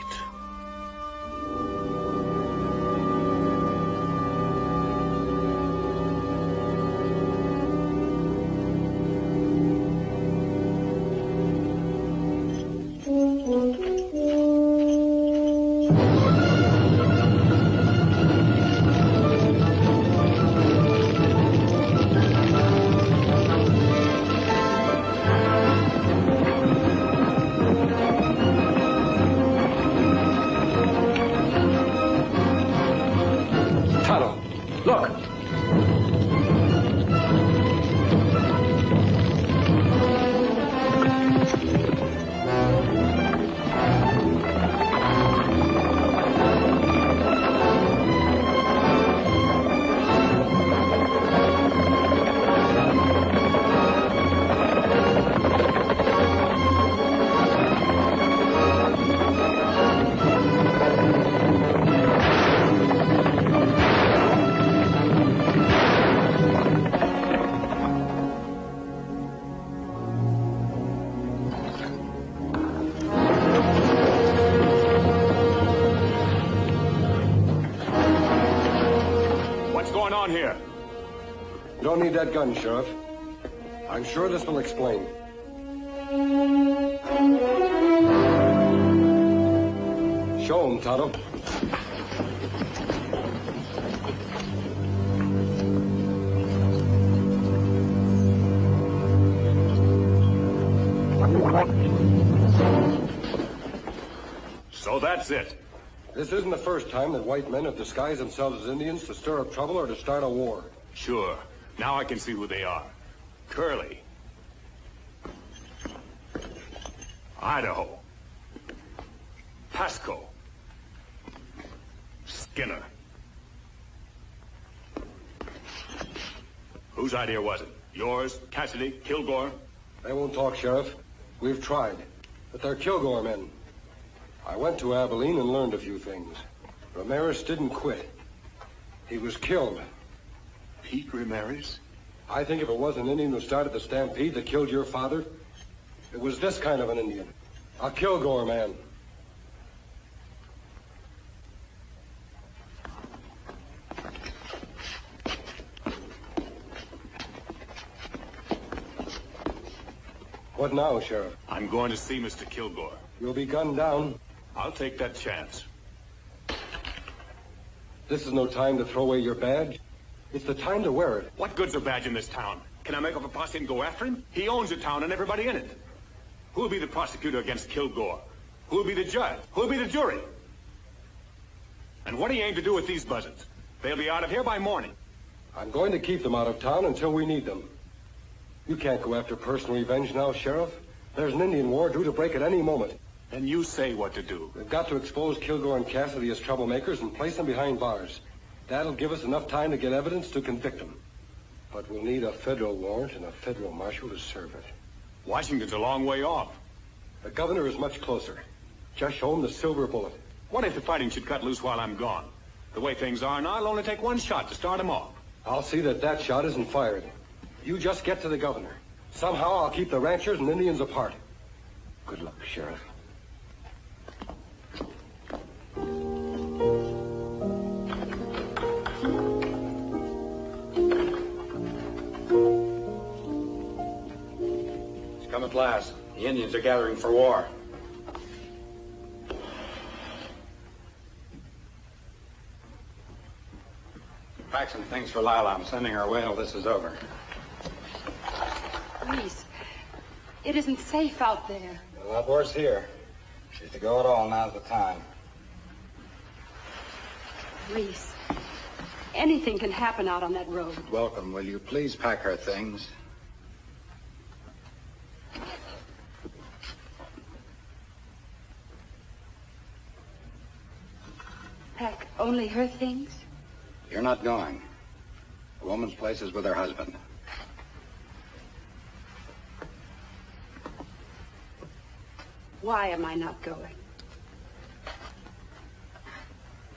Don't need that gun, Sheriff. I'm sure this will explain. Show him, Tonto. So that's it. This isn't the first time that white men have disguised themselves as Indians to stir up trouble or to start a war. Sure. Now I can see who they are. Curly. Idaho. Pasco. Skinner. Whose idea was it? Yours, Cassidy, Kilgore? They won't talk, Sheriff. We've tried. But they're Kilgore men. I went to Abilene and learned a few things. Ramirez didn't quit. He was killed. Pete Ramirez? I think if it was an Indian who started the stampede that killed your father, it was this kind of an Indian. A Kilgore man. What now, Sheriff? I'm going to see Mr. Kilgore. You'll be gunned down. I'll take that chance. This is no time to throw away your badge. It's the time to wear it. What good's a badge in this town? Can I make up a posse and go after him? He owns the town and everybody in it. Who'll be the prosecutor against Kilgore? Who'll be the judge? Who'll be the jury? And what do you aim to do with these buzzards? They'll be out of here by morning. I'm going to keep them out of town until we need them. You can't go after personal revenge now, Sheriff. There's an Indian war due to break at any moment. Then you say what to do. We've got to expose Kilgore and Cassidy as troublemakers and place them behind bars. That'll give us enough time to get evidence to convict them. But we'll need a federal warrant and a federal marshal to serve it. Washington's a long way off. The governor is much closer. Just show him the silver bullet. What if the fighting should cut loose while I'm gone? The way things are now, I'll only take one shot to start them off. I'll see that that shot isn't fired. You just get to the governor. Somehow I'll keep the ranchers and Indians apart. Good luck, Sheriff. It's come at last. The Indians are gathering for war. Pack some things for Lila. I'm sending her away till this is over. Reese, it isn't safe out there. A lot worse here. She's to go at all. Now's the time. Reese, Anything can happen out on that road. Welcome. Will you please pack her things? Pack only her things? You're not going. A woman's place is with her husband. Why am I not going?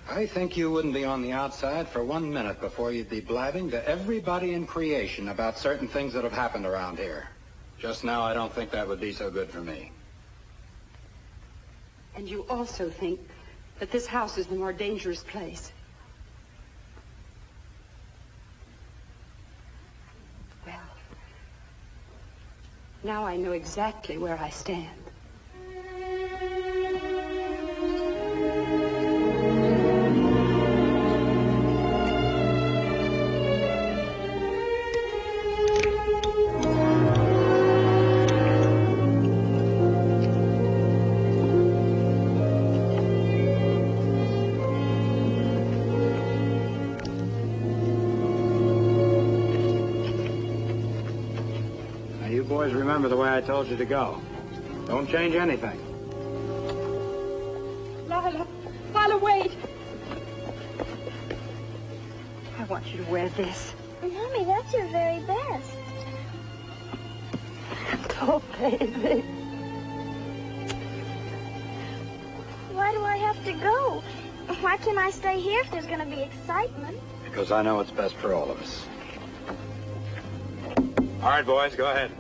I think you wouldn't be on the outside for 1 minute before you'd be blabbing to everybody in creation about certain things that have happened around here. Just now, I don't think that would be so good for me. And you also think that this house is the more dangerous place. Well, now I know exactly where I stand. Boys, remember the way I told you to go. Don't change anything. Lila, wait. I want you to wear this. Mommy, that's your very best. Oh, baby. Why do I have to go? Why can't I stay here if there's going to be excitement? Because I know it's best for all of us. All right, boys, go ahead.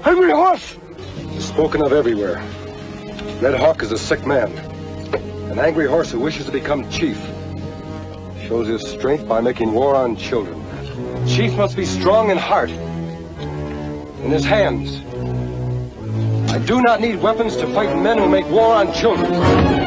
Angry horse! Spoken of everywhere. Red Hawk is a sick man. An angry horse who wishes to become chief. Shows his strength by making war on children. Chief must be strong in heart. In his hands. I do not need weapons to fight men who make war on children.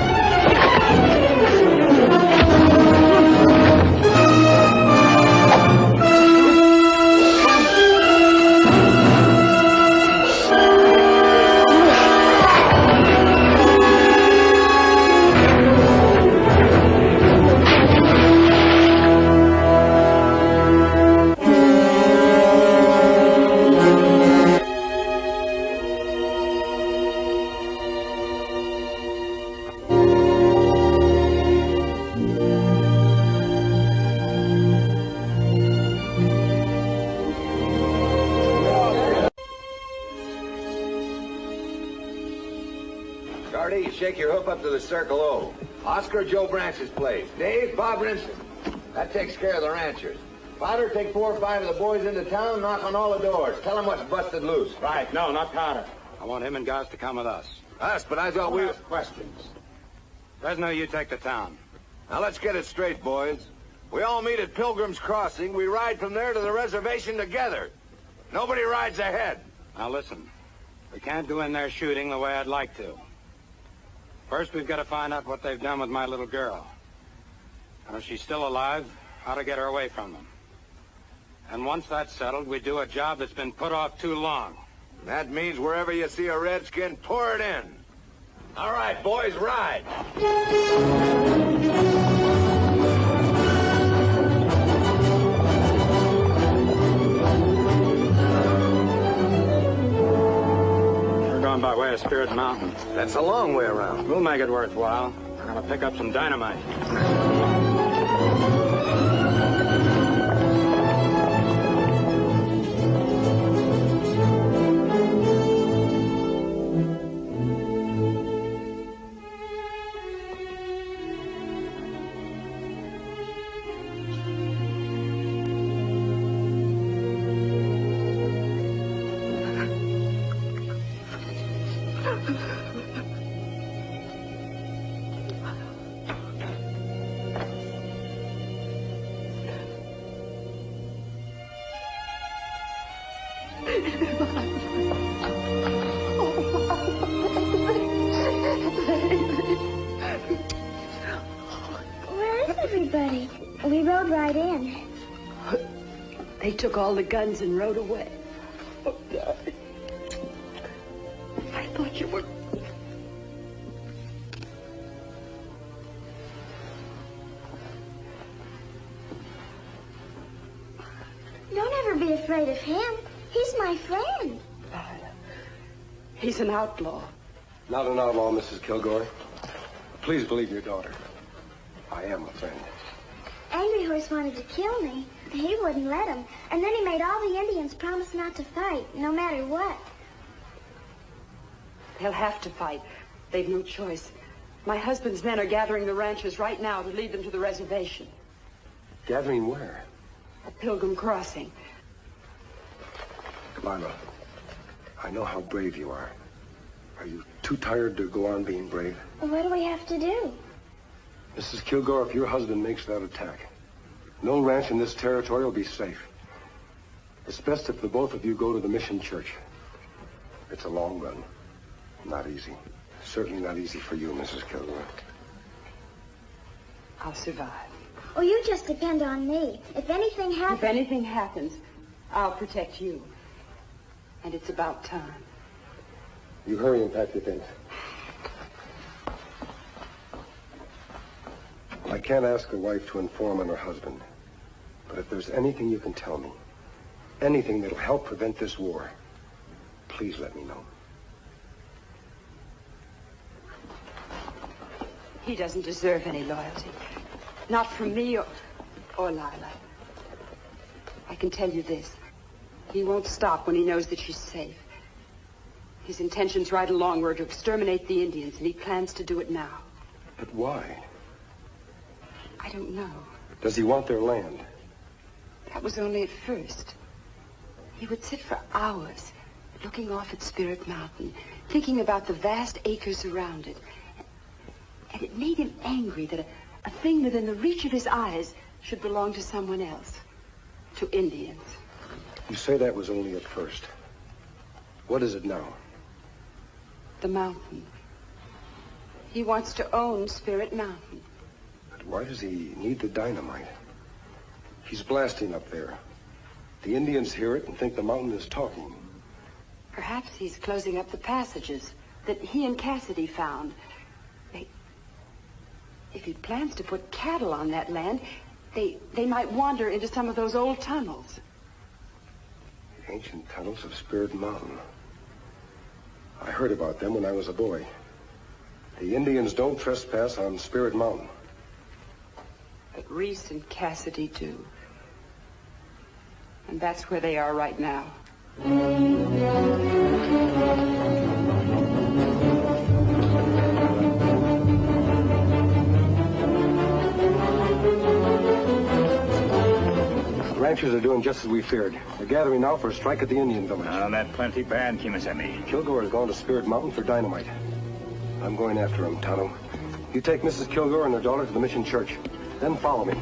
Shake your hoof up to the Circle O. Oscar Joe Branch's place. Dave, Bob Rinson. That takes care of the ranchers. Powder, take 4 or 5 of the boys into town, knock on all the doors. Tell them what's busted loose. Right. No, not Powder. I want him and guys to come with us. Us, but I thought we... ask questions. Fresno, you take the town. Now, let's get it straight, boys. We all meet at Pilgrim's Crossing. We ride from there to the reservation together. Nobody rides ahead. Now, listen. We can't go in there shooting the way I'd like to. First, we've got to find out what they've done with my little girl. And if she's still alive, how to get her away from them. And once that's settled, we do a job that's been put off too long. That means wherever you see a redskin, pour it in. All right, boys, ride. We're going by way of Spirit Mountain. That's a long way around. We'll make it worthwhile. We're going to pick up some dynamite. Where is everybody? We rode right in. They took all the guns and rode away. Oh, God. I thought you were... Don't ever be afraid of him. He's my friend. He's an outlaw. Not an outlaw, Mrs. Kilgore. Please believe your daughter. I am a friend. Angry Horse wanted to kill me. He wouldn't let him. And then he made all the Indians promise not to fight, no matter what. They'll have to fight. They've no choice. My husband's men are gathering the ranchers right now to lead them to the reservation. Gathering where? At Pilgrim Crossing. Lila, I know how brave you are. Are you too tired to go on being brave? What do we have to do? Mrs. Kilgore, if your husband makes that attack, no ranch in this territory will be safe. It's best if the both of you go to the mission church. It's a long run. Not easy. Certainly not easy for you, Mrs. Kilgore. I'll survive. Oh, you just depend on me. If anything happens... If anything happens, I'll protect you. And it's about time. You hurry and pack your things. I can't ask a wife to inform on her husband. But if there's anything you can tell me, anything that'll help prevent this war, please let me know. He doesn't deserve any loyalty. Not from me or Lila. I can tell you this. He won't stop when he knows that she's safe. His intentions right along were to exterminate the Indians, and he plans to do it now. But why? I don't know. Does he want their land? That was only at first. He would sit for hours looking off at Spirit Mountain, thinking about the vast acres around it. And it made him angry that a thing within the reach of his eyes should belong to someone else, to Indians. You say that was only at first. What is it now? The mountain. He wants to own Spirit Mountain. But why does he need the dynamite? He's blasting up there. The Indians hear it and think the mountain is talking. Perhaps he's closing up the passages that he and Cassidy found. If he plans to put cattle on that land, they might wander into some of those old tunnels. The ancient tunnels of Spirit Mountain. I heard about them when I was a boy. The Indians don't trespass on Spirit Mountain. But Reese and Cassidy do. And that's where they are right now. ranchers are doing just as we feared. They're gathering now for a strike at the Indian village. Now, that plenty bad, Kimasabi. Kilgore is going to Spirit Mountain for dynamite. I'm going after him, Tonto. You take Mrs. Kilgore and her daughter to the mission church. Then follow me.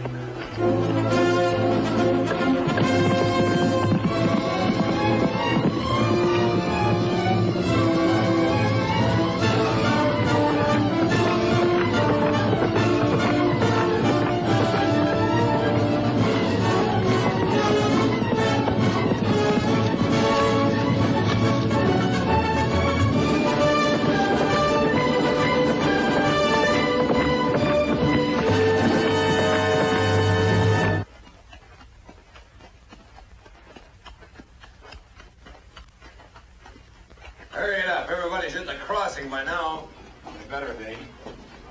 Hurry it up. Everybody's at the crossing by now. They better be.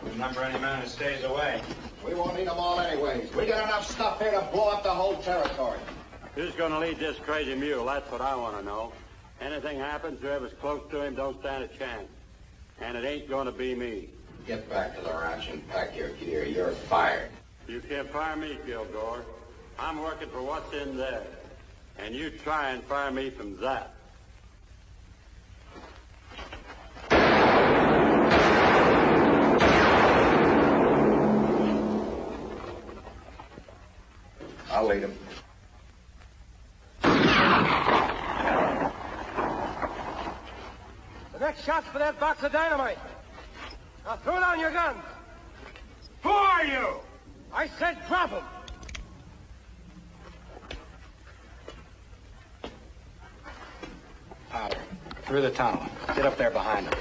Remember any man who stays away. We won't need them all anyways. We got enough stuff here to blow up the whole territory. Who's going to lead this crazy mule? That's what I want to know. Anything happens, whoever's close to him don't stand a chance. And it ain't going to be me. Get back to the ranch and pack your gear. You're fired. You can't fire me, Kilgore. I'm working for what's in there. And you try and fire me from that. I'll lead him. The next shot's for that box of dynamite. Now throw down your guns. Who are you? I said drop them. Powder. Through the tunnel. Get up there behind him.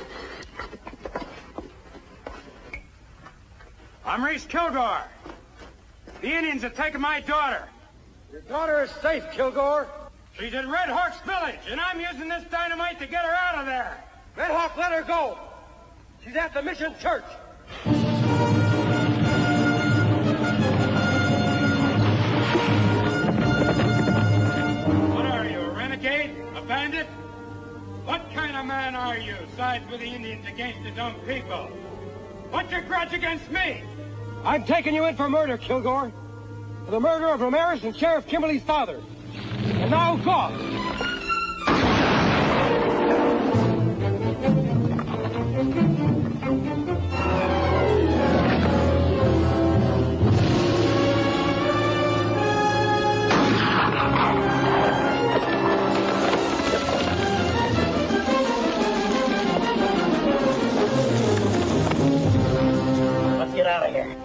I'm Reese Kilgore. The Indians have taken my daughter. Your daughter is safe, Kilgore. She's in Red Hawk's village, and I'm using this dynamite to get her out of there. Red Hawk, let her go. She's at the mission church. What are you, a renegade? A bandit? What kind of man are you, sides with the Indians against his own people? What's your grudge against me? I'm taking you in for murder, Kilgore. For the murder of Ramirez and Sheriff Kimberly's father. And now go. Let's get out of here.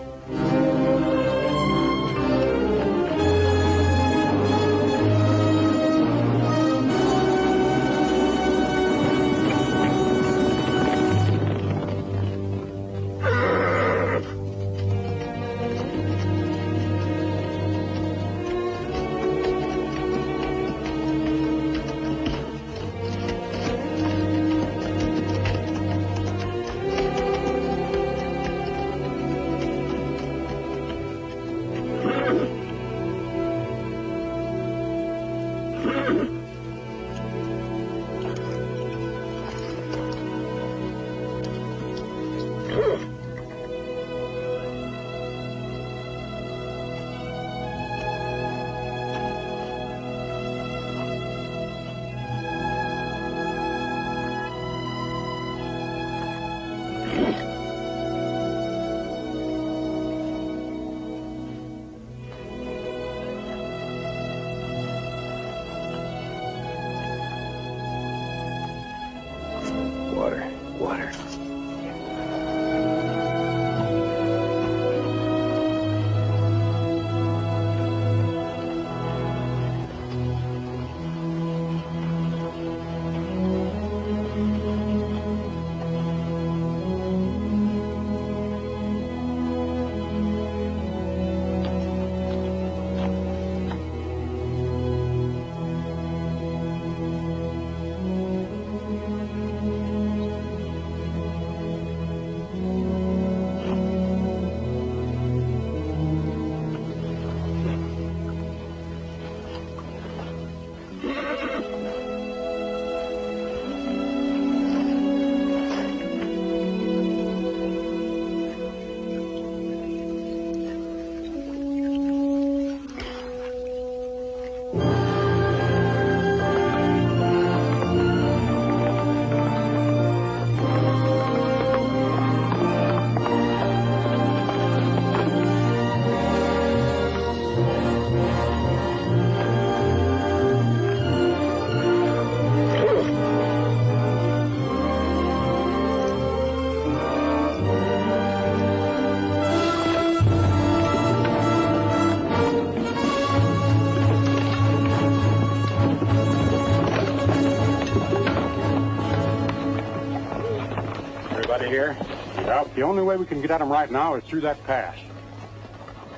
you hear? Yep. The only way we can get at them right now is through that pass.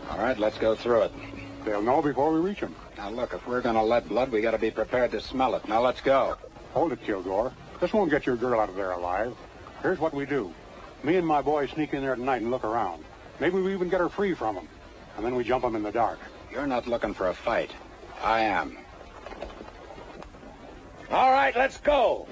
All right, let's go through it. They'll know before we reach them. Now, look, if we're going to let blood, we got to be prepared to smell it. Now, let's go. Hold it, Kilgore. This won't get your girl out of there alive. Here's what we do. Me and my boys sneak in there tonight and look around. Maybe we even get her free from them. And then we jump them in the dark. You're not looking for a fight. I am. All right, let's go.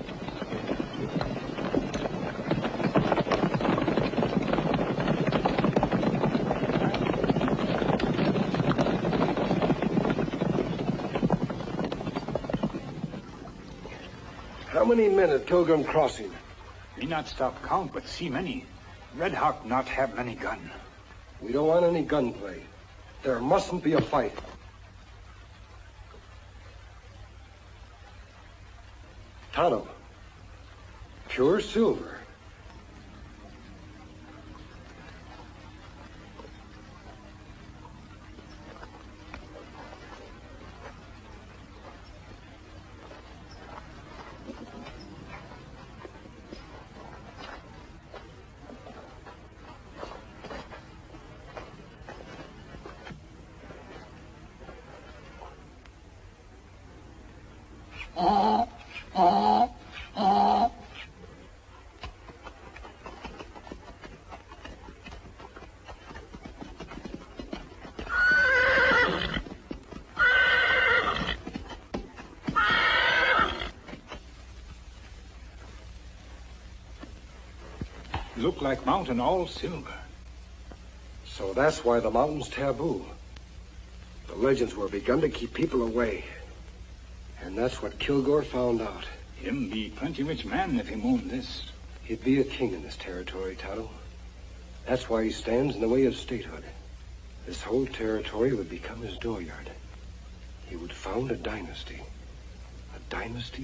How many men at Pilgrim Crossing? Me not stop count, but see many. Red Hawk not have any gun. We don't want any gunplay. There mustn't be a fight. Tonto. Pure silver. Look like mountain all silver. So that's why the mountain's taboo. The legends were begun to keep people away. And that's what Kilgore found out. Him be plenty rich man if he owned this. He'd be a king in this territory, Tonto. That's why he stands in the way of statehood. This whole territory would become his dooryard. He would found a dynasty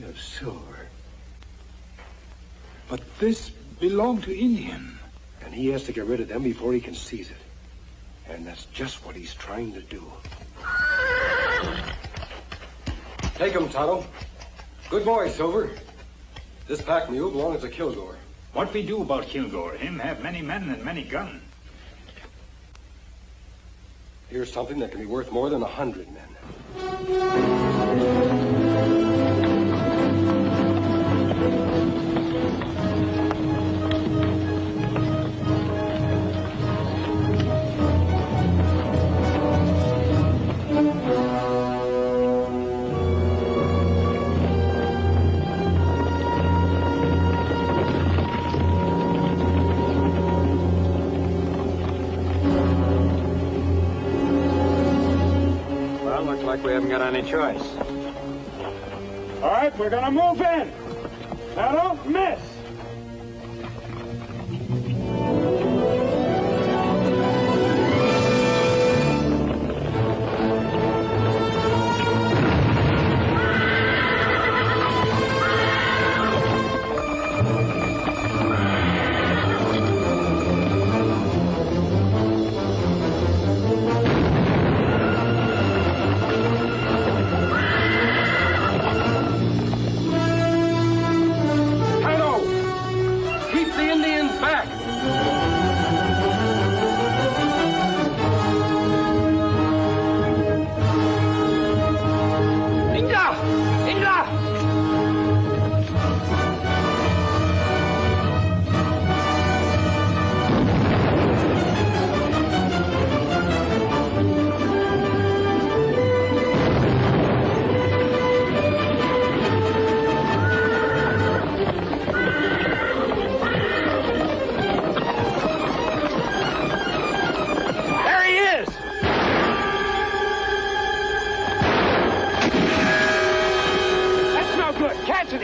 of silver. But this belonged to Indian. And he has to get rid of them before he can seize it. And that's just what he's trying to do. Take him, Tonto. Good boy, Silver. This pack mule belongs to Kilgore. What we do about Kilgore? Him have many men and many gun. Here's something that can be worth more than 100 men. Like we haven't got any choice. All right, we're gonna move in. Now don't miss.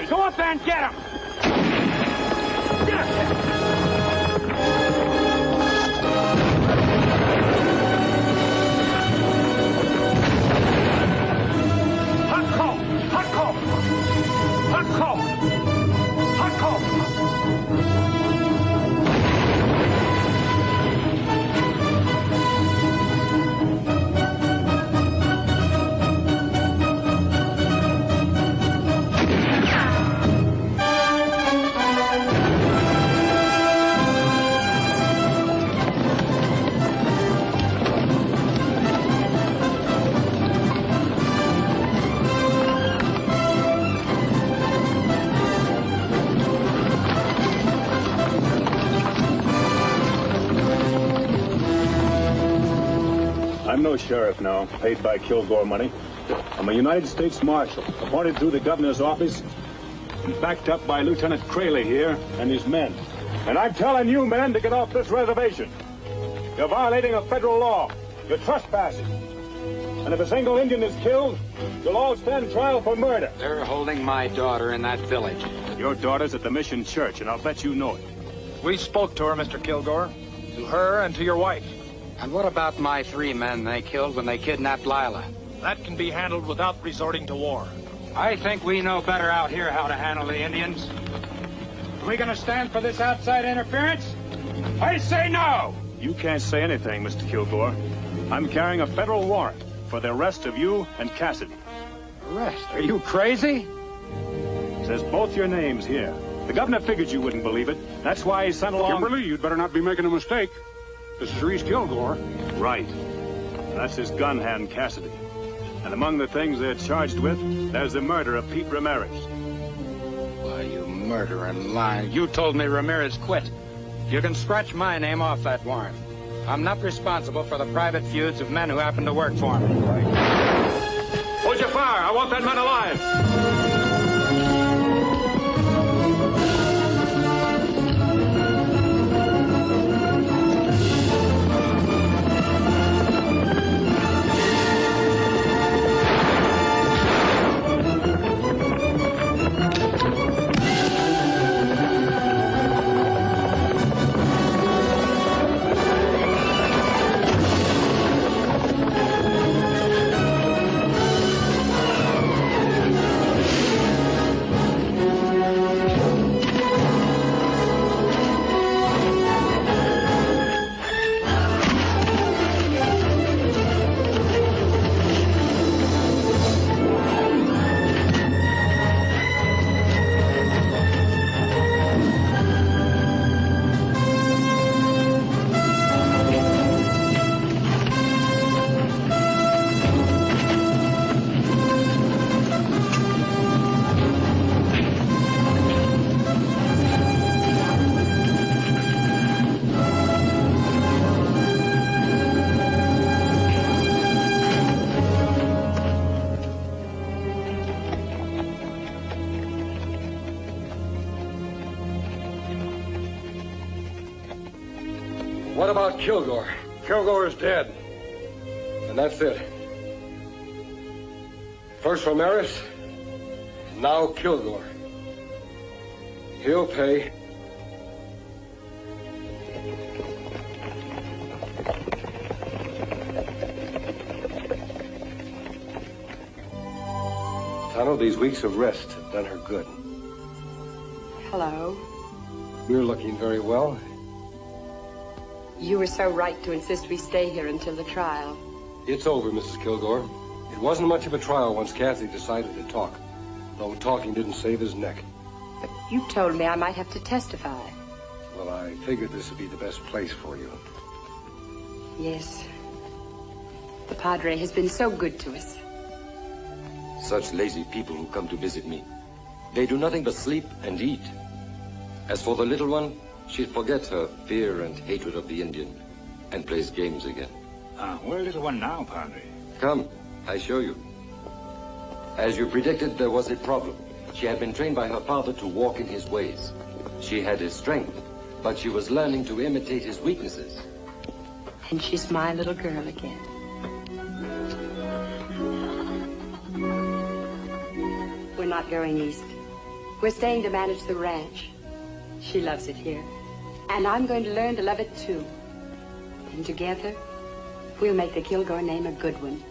Go up there and get him! sheriff now, paid by Kilgore money. I'm a United States Marshal, appointed through the governor's office, and backed up by Lieutenant Crayley here and his men. And I'm telling you men to get off this reservation. You're violating a federal law. You're trespassing. And if a single Indian is killed, you'll all stand trial for murder. They're holding my daughter in that village. Your daughter's at the Mission Church, and I'll bet you know it. We spoke to her, Mr. Kilgore. To her and to your wife. And what about my 3 men they killed when they kidnapped Lila? That can be handled without resorting to war. I think we know better out here how to handle the Indians. Are we going to stand for this outside interference? I say no! You can't say anything, Mr. Kilgore. I'm carrying a federal warrant for the arrest of you and Cassidy. Arrest? Are you crazy? Says both your names here. The governor figured you wouldn't believe it. That's why he sent along... Kimberly, you'd better not be making a mistake. This is Reese Kilgore. Right. That's his gun hand, Cassidy. And among the things they're charged with, there's the murder of Pete Ramirez. Why, you murdering liar. You told me Ramirez quit. You can scratch my name off that warrant. I'm not responsible for the private feuds of men who happen to work for me. Hold your fire. I want that man alive. What about Kilgore? Kilgore is dead. And that's it. First Ramirez, now Kilgore. He'll pay. Tano, these weeks of rest have done her good. Hello. We're looking very well. You were so right to insist we stay here until the trial. It's over, Mrs. Kilgore. It wasn't much of a trial once Kathy decided to talk, though talking didn't save his neck. But you told me I might have to testify. Well, I figured this would be the best place for you. Yes. The Padre has been so good to us. Such lazy people who come to visit me. They do nothing but sleep and eat. As for the little one, she forgets her fear and hatred of the Indian and plays games again. Where's little one now, Padre? Come, I show you. As you predicted, there was a problem. She had been trained by her father to walk in his ways. She had his strength, but she was learning to imitate his weaknesses. And she's my little girl again. We're not going east. We're staying to manage the ranch. She loves it here. And I'm going to learn to love it too. And together, we'll make the Kilgore name a good one.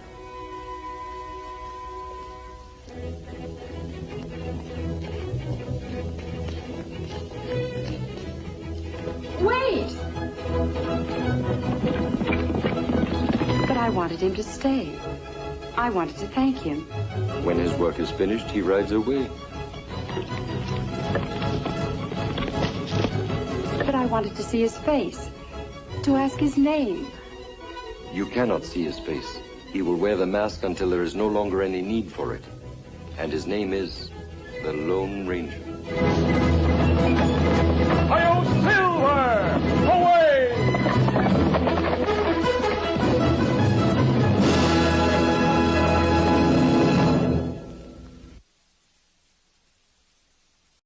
Wait! But I wanted him to stay. I wanted to thank him. When his work is finished, he rides away. But I wanted to see his face, to ask his name. You cannot see his face. He will wear the mask until there is no longer any need for it. And his name is the Lone Ranger. Silver!